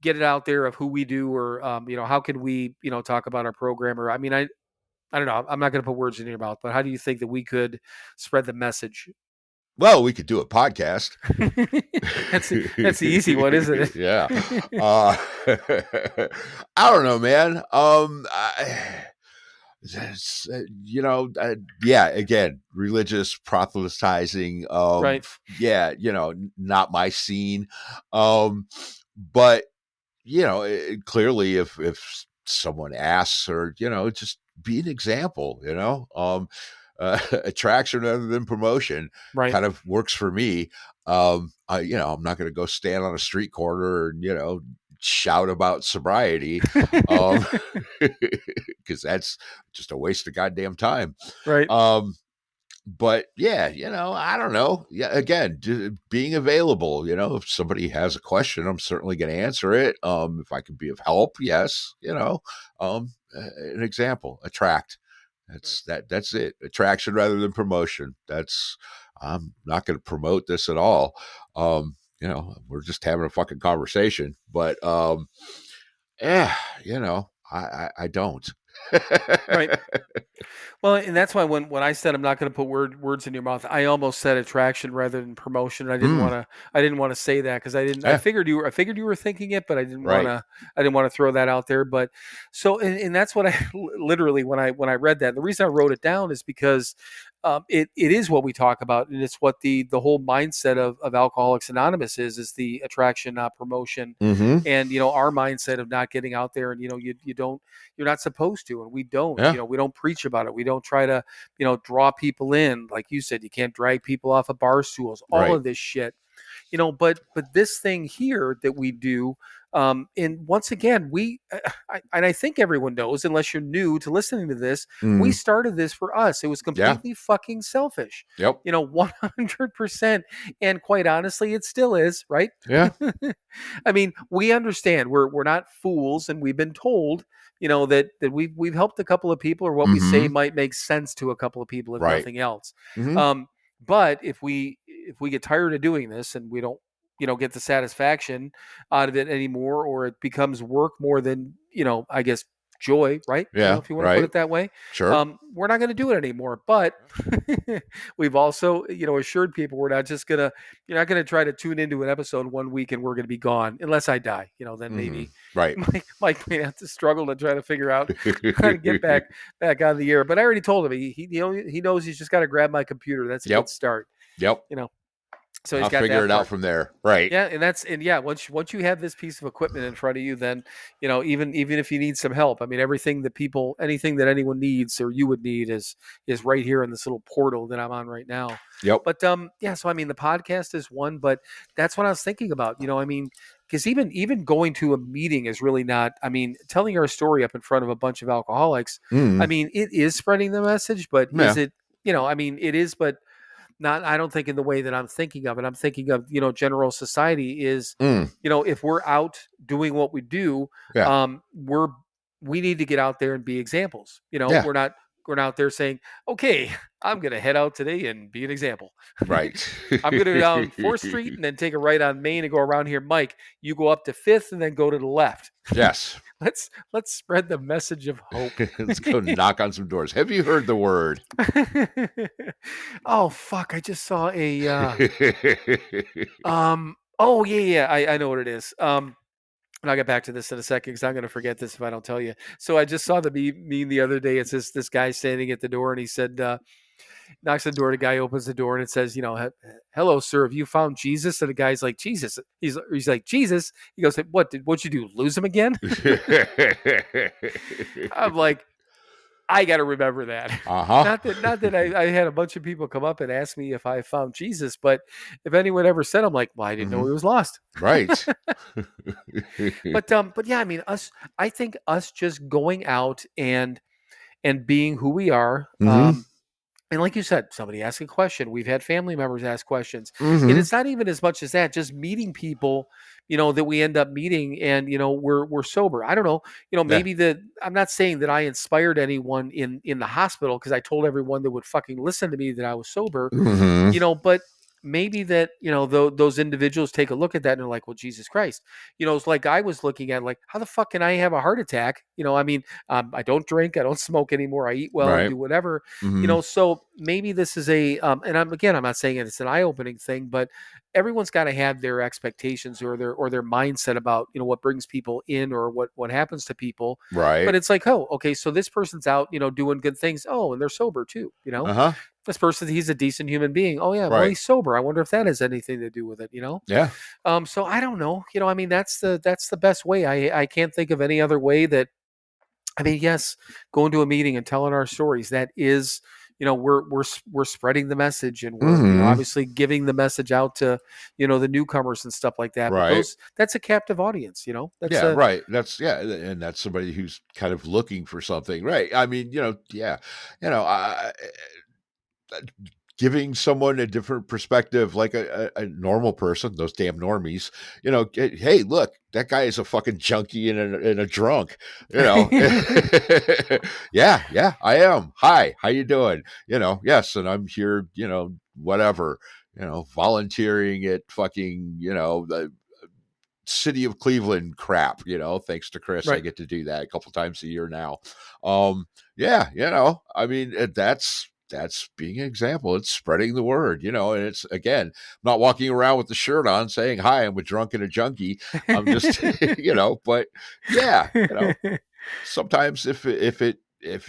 it out there of who we do, or you know, how can we, you know, talk about our program, or I mean, I don't know. I'm not going to put words in your mouth, but how do you think that we could spread the message? Well, we could do a podcast. that's the easy one, isn't it? Yeah. I don't know, man. You know, yeah, again, religious proselytizing. Right. Yeah, you know, not my scene. But you know, clearly, if someone asks, or you know, just be an example. You know, attraction rather than promotion, Right. kind of works for me. You know, I'm not going to go stand on a street corner and, you know, shout about sobriety, because that's just a waste of goddamn time. Right. But yeah, you know, I don't know. Yeah, again, being available. You know, if somebody has a question, I'm certainly going to answer it. If I can be of help, yes. You know, an example, attract. That's it. Attraction rather than promotion. I'm not going to promote this at all. You know, we're just having a fucking conversation. But yeah, you know, I don't. Right. Well, and that's why when I said I'm not going to put words in your mouth, I almost said attraction rather than promotion. I didn't want to say that because I didn't. Yeah. I figured you were thinking it, but I didn't Right. want to throw that out there. But so and that's what I literally when I read that, the reason I wrote it down is because it is what we talk about, and it's what the whole mindset of Alcoholics Anonymous is the attraction, not promotion. Mm-hmm. And you know, our mindset of not getting out there, and you know, you're not supposed to, and we don't. Yeah. You know, we don't preach about it. We don't try to, you know, draw people in. Like you said, you can't drag people off of bar stools. All Right. of this shit. You know, but this thing here that we do, and once again, I think everyone knows, unless you're new to listening to this, we started this for us. It was completely fucking selfish. Yep. You know, 100%. And quite honestly, it still is, right? Yeah. I mean, we understand we're not fools, and we've been told, you know, that we've helped a couple of people, or what we say might make sense to a couple of people, if Right. nothing else. Mhm. But if we get tired of doing this and we don't, you know, get the satisfaction out of it anymore, or it becomes work more than, you know, I guess joy, right? You Yeah, know, if you want to put right. it that way. Sure. We're not going to do it anymore. But we've also, you know, assured people you're not going to try to tune into an episode one week and we're going to be gone unless I die. You know, then maybe Right. Mike may have to struggle to try to figure out how to get back on the air. But I already told him he knows he's just got to grab my computer. That's a good start. Yep. You know. So he's I'll got figure that it out part. from there. Right. Yeah, once you have this piece of equipment in front of you, then, you know, even if you need some help, I mean, anything that anyone needs or you would need is right here in this little portal that I'm on right now. Yep. But yeah, so I mean, the podcast is one, but that's what I was thinking about. You know, I mean, because even going to a meeting is really not. I mean, telling our story up in front of a bunch of alcoholics. I mean, it is spreading the message, but is it? You know, I mean, it is, but not, I don't think in the way that I'm thinking of it. I'm thinking of, you know, general society is, you know, if we're out doing what we do, we need to get out there and be examples. You know, we're not going out there saying, okay, I'm going to head out today and be an example. Right. I'm going to go down 4th Street and then take a right on Main and go around here. Mike, you go up to 5th and then go to the left. Yes. Let's spread the message of hope. Let's go knock on some doors. Have you heard the word? Oh fuck! I just saw a. Oh yeah. I know what it is. And I'll get back to this in a second because I'm going to forget this if I don't tell you. So I just saw the meme the other day. It's this guy standing at the door, and he said, knocks on the door. The guy opens the door, and it says, you know, hello, sir. Have you found Jesus? And the guy's like, Jesus. He's like, Jesus. He goes, what'd you do? Lose him again? I'm like, I got to remember that. Not that I had a bunch of people come up and ask me if I found Jesus, but if anyone ever said, I'm like, well, I didn't know he was lost. Right. But yeah, I mean, I think us just going out and being who we are. And like you said, somebody asked a question. We've had family members ask questions. And it's not even as much as that, just meeting people, you know, that we end up meeting and, you know, we're sober. I don't know, you know, maybe I'm not saying that I inspired anyone in the hospital because I told everyone that would fucking listen to me that I was sober, you know, but maybe that, those individuals take a look at that and they're like, well, Jesus Christ, it's like I was looking at, like, how the fuck can I have a heart attack? I don't drink, I don't smoke anymore, I eat well and Right. do whatever, Mhm. so maybe this is and I'm not saying it's an eye-opening thing, but everyone's got to have their expectations or their mindset about, what brings people in or what happens to people. Right. But it's like, oh, okay, so this person's out, doing good things. Oh, and they're sober too, Uh-huh. this person, he's a decent human being. Oh yeah, well, Right. he's sober. I wonder if that has anything to do with it, Yeah. So I don't know. That's the best way. I can't think of any other way that, yes, going to a meeting and telling our stories, that is, we're spreading the message, and we're Mhm. obviously giving the message out to, the newcomers and stuff like that. Right. But that's a captive audience, that's Yeah, right. And that's somebody who's kind of looking for something, right? I mean, yeah, I, giving someone a different perspective, like a normal person, those damn normies, hey, look, that guy is a fucking junkie and a drunk, yeah, I am. Hi, how you doing? Yes, and I'm here, whatever, volunteering at fucking, the city of Cleveland crap, thanks to Chris, I Right. get to do that a couple times a year now. Yeah, I mean, that's being an example. It's spreading the word, and it's, again, I'm not walking around with the shirt on saying, hi, I'm a drunk and a junkie. I'm just, but yeah, sometimes if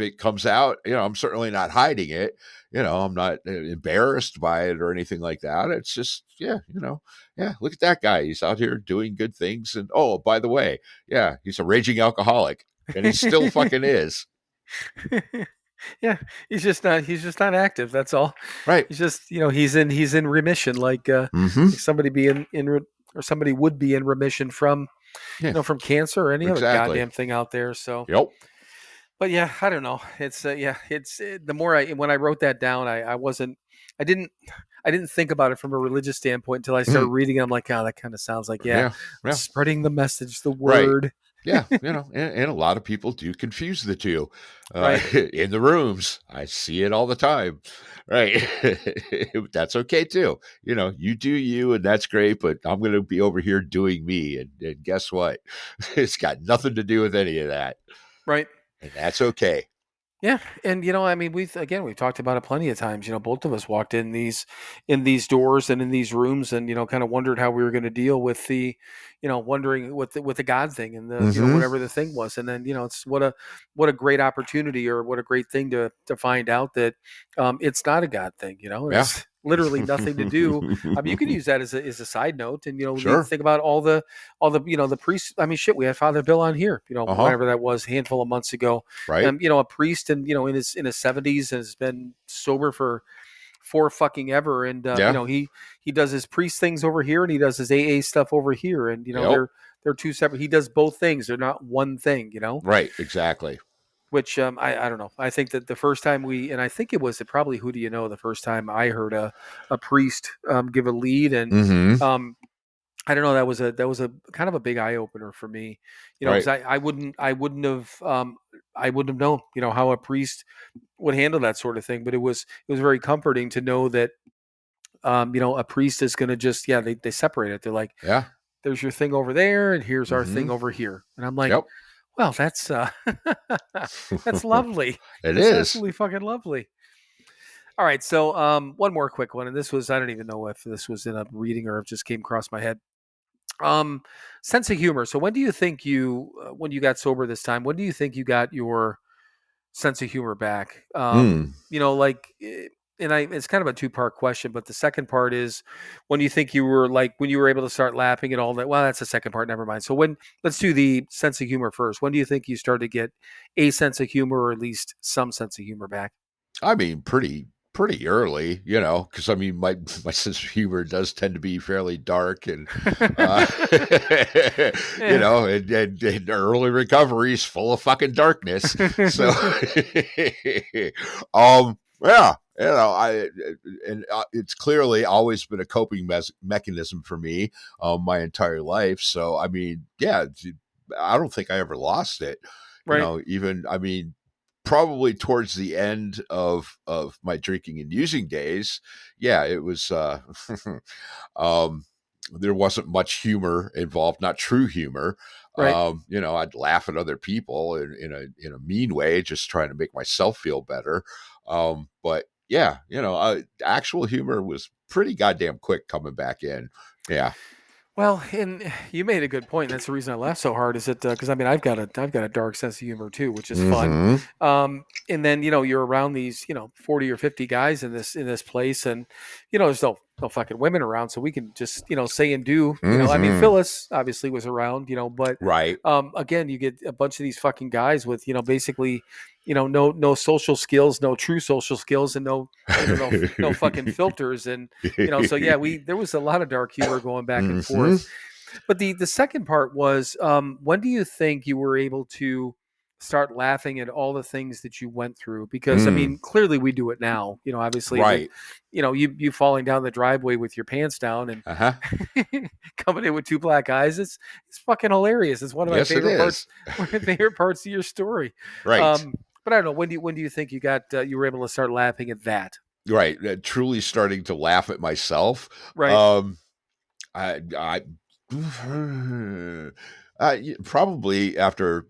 it comes out, I'm certainly not hiding it. I'm not embarrassed by it or anything like that. It's just, yeah, look at that guy. He's out here doing good things. And, oh, by the way, yeah, he's a raging alcoholic, and he still fucking is. Yeah, he's just not active. That's all. Right. He's just, he's in remission, like somebody or somebody would be in remission from, from cancer or any other goddamn thing out there. So, yep. But yeah, I don't know. It's the more when I wrote that down, I didn't think about it from a religious standpoint until I started reading it. I'm like, oh, that kind of sounds like, yeah. Spreading the message, the word. Right. Yeah, and a lot of people do confuse the two right. in the rooms. I see it all the time. Right. That's okay too. You do you, and that's great, but I'm going to be over here doing me. And guess what? It's got nothing to do with any of that. Right. And that's okay. Yeah, and we've talked about it plenty of times. Both of us walked in these doors and in these rooms, and kind of wondered how we were going to deal with the, wondering with the God thing and the whatever the thing was, and then it's what a great opportunity or what a great thing to find out that it's not a God thing. It's literally nothing to do. You could use that as a side note, and Sure. think about all the the priests. Shit, we had Father Bill on here, whenever that was, a handful of months ago, right? A priest, and in his 70s, and has been sober for fucking ever, and he does his priest things over here, and he does his AA stuff over here, and they're two separate. He does both things; they're not one thing, Right? Exactly. Which I don't know. I think that the first time I think it was probably Who Do You Know, the first time I heard a priest give a lead, and I don't know, that was a kind of a big eye opener for me, because I wouldn't have known how a priest would handle that sort of thing, but it was very comforting to know that a priest is going to just they separate it. They're like, there's your thing over there, and here's our thing over here, and I'm like, well, that's that's lovely. It's is absolutely fucking lovely. All right, so one more quick one, and this was, I don't even know if this was in a reading or if it just came across my head. Sense of humor. So when do you think when you got sober this time, when do you think you got your sense of humor back? It's kind of a two-part question, but the second part is, when you think you were when you were able to start laughing and all that. Well, that's the second part. Never mind. So let's do the sense of humor first. When do you think you started to get a sense of humor, or at least some sense of humor back? Pretty early, because my sense of humor does tend to be fairly dark, and and early recovery is full of fucking darkness. So, it's clearly always been a coping mechanism for me my entire life. So, I don't think I ever lost it. Right. Even, probably towards the end of my drinking and using days, yeah, it was there wasn't much humor involved, not true humor. Right. I'd laugh at other people in a mean way, just trying to make myself feel better. But yeah, actual humor was pretty goddamn quick coming back in. Yeah. Well, and you made a good point. That's the reason I laugh so hard. Is it because I mean I've got a dark sense of humor too, which is fun. And then you're around these 40 or 50 guys in this place, and there's no fucking women around, so we can just say and do. I mean Phyllis obviously was around, but right. Again, you get a bunch of these fucking guys with basically no social skills, no true social skills, and no fucking filters, and so yeah, there was a lot of dark humor going back and forth. But the second part was, when do you think you were able to start laughing at all the things that you went through? Because I mean, clearly we do it now. Obviously, right. You falling down the driveway with your pants down and coming in with two black eyes. It's fucking hilarious. It's one of my favorite parts. One of my favorite parts of your story. Right. But I don't know. When do you think you were able to start laughing at that? Right. Truly starting to laugh at myself. Right. I probably after,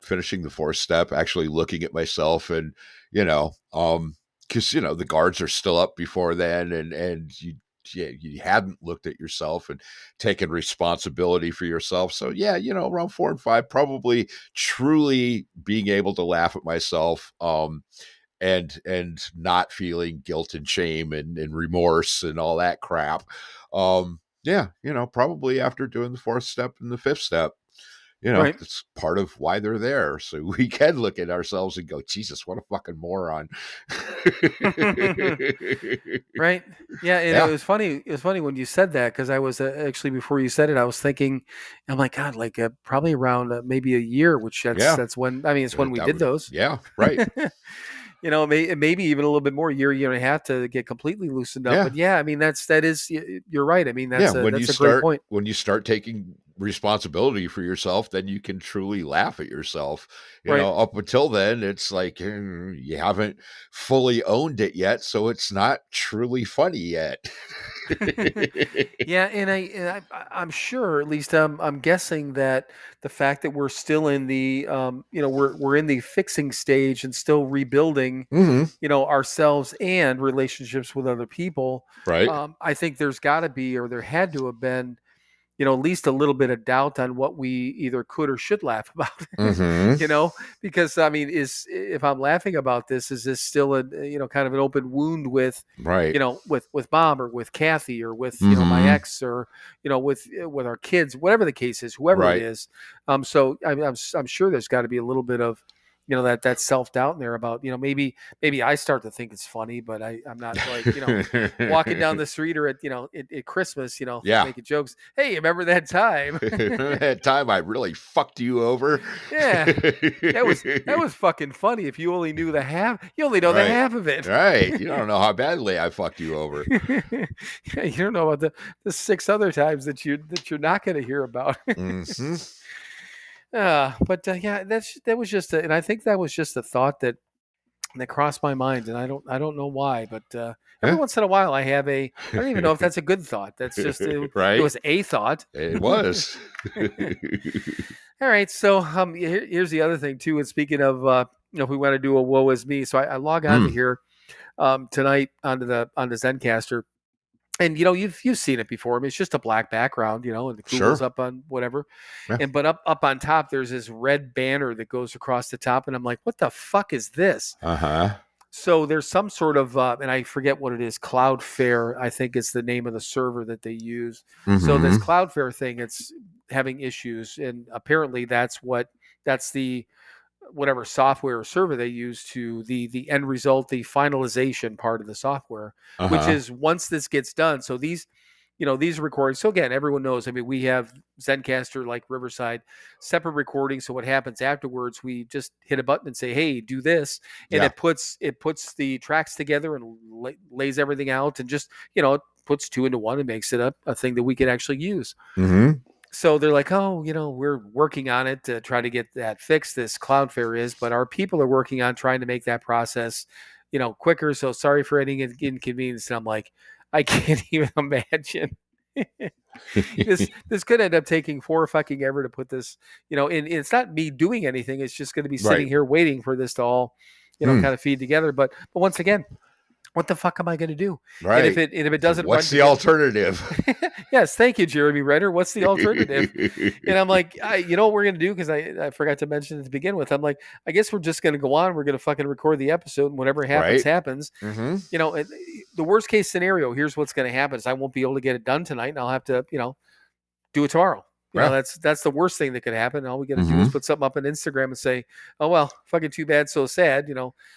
finishing the fourth step, actually looking at myself and, because, the guards are still up before then and you hadn't looked at yourself and taken responsibility for yourself. So yeah, around 4 and 5, probably truly being able to laugh at myself, and not feeling guilt and shame and remorse and all that crap. Yeah, probably after doing the fourth step and the fifth step, Right. It's part of why they're there. So we can look at ourselves and go, Jesus, what a fucking moron. Right. Yeah. And it was funny. It was funny when you said that, because I was actually, before you said it, I was thinking, I'm like, God, like probably around maybe a year, which that's when, I mean, it's when we did those. Yeah. Right. Maybe even a little bit more, year and a half to get completely loosened up. But yeah, I mean, you're right. I mean, that's a great point. When you start taking responsibility for yourself, then you can truly laugh at yourself. Up until then, it's like you haven't fully owned it yet, so it's not truly funny yet. Yeah, and I'm sure, at least I'm guessing that the fact that we're still in the we're in the fixing stage and still rebuilding ourselves and relationships with other people. Right. I think there's got to be, or there had to have been, at least a little bit of doubt on what we either could or should laugh about. Because I mean, if I'm laughing about this, is this still a kind of an open wound with with Mom or with Kathy or with my ex or with our kids, whatever the case is, whoever it is. So I'm sure there's got to be a little bit of that self-doubt in there about, maybe I start to think it's funny, but I'm not like, walking down the street or at Christmas, making jokes. Hey, remember that time? That time I really fucked you over. Yeah. That was fucking funny. If you only knew the half, you only know the half of it. Right. You don't know how badly I fucked you over. Yeah, you don't know about the 6 other times that you're not going to hear about. But yeah, that was just, and I think that was just a thought that crossed my mind, and I don't know why, but every once in a while I have I don't even know if that's a good thought. That's just right. It was a thought. It was. All right, so here's the other thing too. And speaking of, if we want to do a woe is me, so I log on to here tonight onto the Zencaster. And you've seen it before. I mean, it's just a black background, and the Google's up on whatever. Yeah. But up on top, there's this red banner that goes across the top, and I'm like, what the fuck is this? So there's some sort of, and I forget what it is, Cloudflare, I think it's the name of the server that they use. So this Cloudflare thing, it's having issues, and apparently that's the whatever software or server they use to the end result, the finalization part of the software, which is once this gets done. So these recordings. So again, everyone knows, I mean, we have Zencaster like Riverside, separate recordings. So what happens afterwards, we just hit a button and say, hey, do this. And it puts the tracks together and lays everything out and just, it puts 2 into 1 and makes it a thing that we can actually use. So they're like, oh, we're working on it to try to get that fixed. This Cloudflare is, but our people are working on trying to make that process, quicker. So sorry for any inconvenience. And I'm like, I can't even imagine. This could end up taking fucking ever to put this, and it's not me doing anything. It's just going to be sitting here waiting for this to all, kind of feed together. But once again, what the fuck am I going to do? Right. And if it doesn't, what's the alternative? Yes, thank you, Jeremy Renner. What's the alternative? And I'm like, you know what we're going to do? Because I forgot to mention to begin with. I'm like, I guess we're just going to go on. We're going to fucking record the episode, and whatever happens, happens. Mm-hmm. The worst case scenario, here's what's going to happen: is I won't be able to get it done tonight, and I'll have to, do it tomorrow. That's the worst thing that could happen. All we got to do is put something up on Instagram and say, "Oh well, fucking too bad, so sad."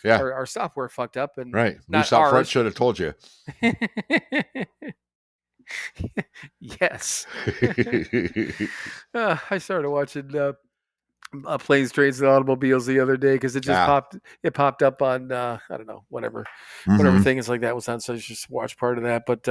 Our software fucked up, and Loose out front should have told you. Yes. I started watching Planes, Trains, and Automobiles the other day because it just popped up on I don't know, whatever things like that was on. So I just watched part of that. But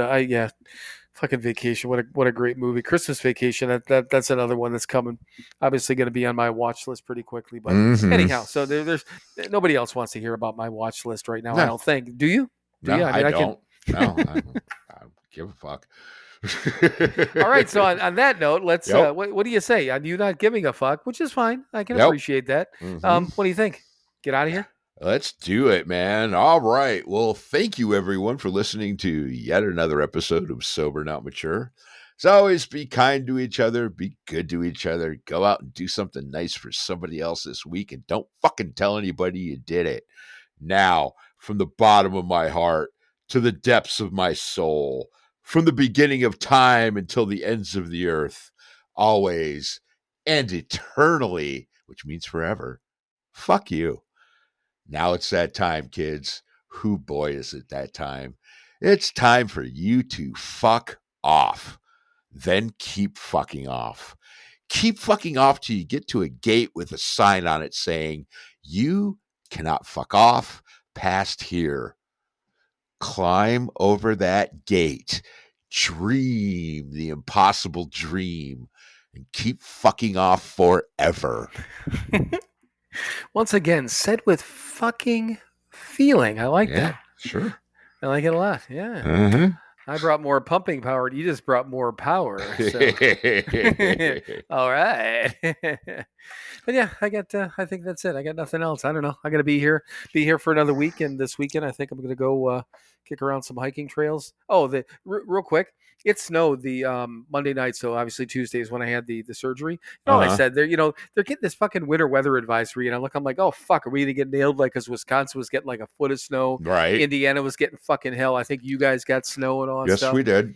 fucking Vacation. What a great movie. Christmas Vacation. That's another one that's coming. Obviously going to be on my watch list pretty quickly. But anyhow, so there's nobody else wants to hear about my watch list right now. No. I don't think. Do you? I don't. No, I don't give a fuck. All right. So on that note, let's. What do you say? On you not giving a fuck, which is fine. I can appreciate that. What do you think? Get out of here. Let's do it, man. All right. Well, thank you, everyone, for listening to yet another episode of Sober Not Mature. As always, be kind to each other. Be good to each other. Go out and do something nice for somebody else this week, and don't fucking tell anybody you did it. Now, from the bottom of my heart to the depths of my soul, from the beginning of time until the ends of the earth, always and eternally, which means forever, fuck you. Now it's that time, kids. Who boy is it that time? It's time for you to fuck off. Then keep fucking off. Keep fucking off till you get to a gate with a sign on it saying, you cannot fuck off past here. Climb over that gate. Dream the impossible dream. And keep fucking off forever. Once again, said with fucking feeling. I like that. Sure. I like it a lot. Yeah. I brought more pumping power. You just brought more power. So. All right. But yeah, I think that's it. I got nothing else. I don't know. I got to be here for another week. And this weekend, I think I'm going to go kick around some hiking trails. Oh, real quick. It snowed the Monday night, so obviously Tuesday is when I had the surgery. I said they're getting this fucking winter weather advisory, and I'm like, oh fuck, are we gonna get nailed? Like, because Wisconsin was getting like a foot of snow, right? Indiana was getting fucking hell. I think you guys got snow and all that stuff. Yes, we did.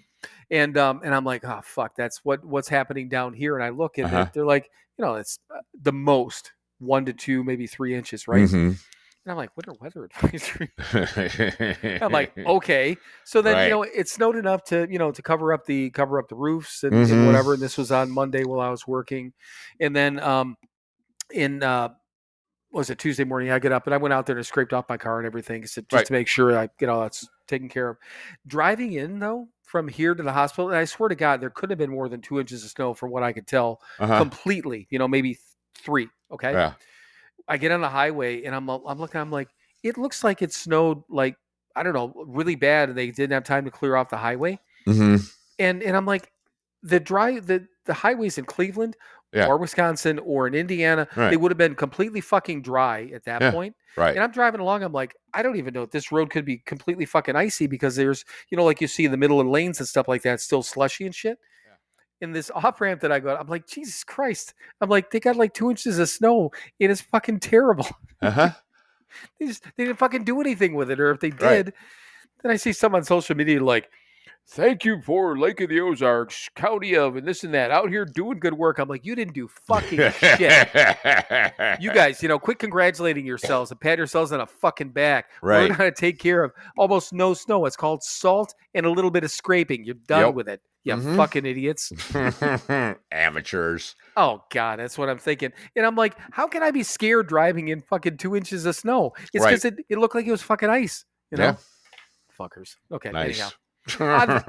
And I'm like, oh fuck, that's what's happening down here. And I look and they're like, it's the most 1 to 2, maybe 3 inches, right? And I'm like, winter weather advisory. I'm like, okay. So then, it snowed enough to, to cover up the roofs and whatever. And this was on Monday while I was working. And then was it Tuesday morning? I get up and I went out there and scraped off my car and everything just to make sure I get all that's taken care of. Driving in though, from here to the hospital, and I swear to God, there could have been more than 2 inches of snow from what I could tell completely, maybe 3. Okay. Yeah. I get on the highway and I'm looking, I'm like, it looks like it snowed like, I don't know, really bad. And they didn't have time to clear off the highway. And I'm like, the highways in Cleveland or Wisconsin or in Indiana, they would have been completely fucking dry at that point. Right. And I'm driving along. I'm like, I don't even know if this road could be completely fucking icy because there's, like you see in the middle of lanes and stuff like that, still slushy and shit. In this off ramp that I got, I'm like, Jesus Christ. I'm like, they got like 2 inches of snow. It is fucking terrible. They didn't fucking do anything with it. Or if they did, then I see some on social media like, thank you for Lake of the Ozarks, County of, and this and that, out here doing good work. I'm like, you didn't do fucking shit. You guys, quit congratulating yourselves and pat yourselves on a fucking back. Right. Learn how to take care of almost no snow. It's called salt and a little bit of scraping. You're done with it. You fucking idiots. Amateurs. Oh, God, that's what I'm thinking. And I'm like, how can I be scared driving in fucking 2 inches of snow? It's because it looked like it was fucking ice. Fuckers. Okay, nice. Anyhow.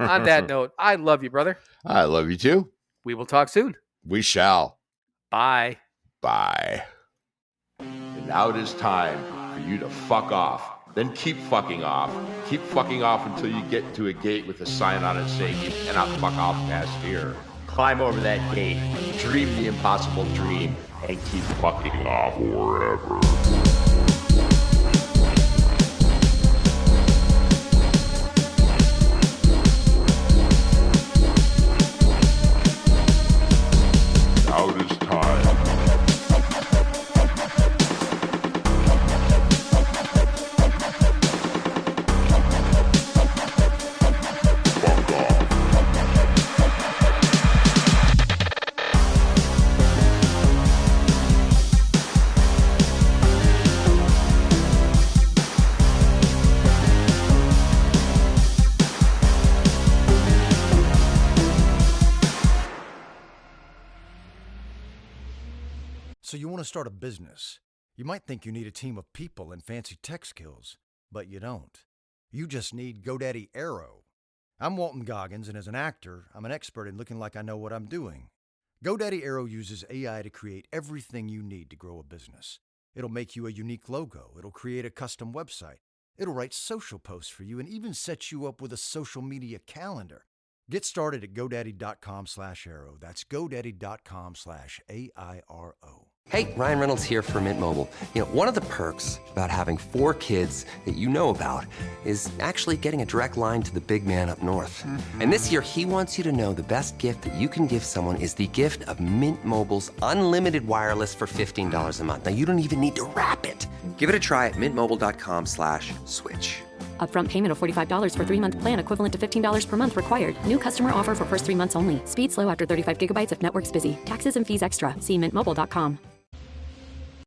On that note, I love you, brother. I love you too. We will talk soon. We shall. Bye. Bye. And now it is time for you to fuck off. Then keep fucking off. Keep fucking off until you get to a gate with a sign on it saying you cannot fuck off past here. Climb over that gate, dream the impossible dream, and keep fucking off forever. Now it is time. Fuck off. So you want to start a business. You might think you need a team of people and fancy tech skills, but you don't. You just need GoDaddy Aero. I'm Walton Goggins, and as an actor, I'm an expert in looking like I know what I'm doing. GoDaddy Aero uses AI to create everything you need to grow a business. It'll make you a unique logo. It'll create a custom website. It'll write social posts for you and even set you up with a social media calendar. Get started at GoDaddy.com/Aero. That's GoDaddy.com/AIRO. Hey, Ryan Reynolds here for Mint Mobile. You know, one of the perks about having 4 kids that you know about is actually getting a direct line to the big man up north. And this year, he wants you to know the best gift that you can give someone is the gift of Mint Mobile's unlimited wireless for $15 a month. Now, you don't even need to wrap it. Give it a try at mintmobile.com/switch. Upfront payment of $45 for 3-month plan equivalent to $15 per month required. New customer offer for first 3 months only. Speed slow after 35 gigabytes if network's busy. Taxes and fees extra. See mintmobile.com.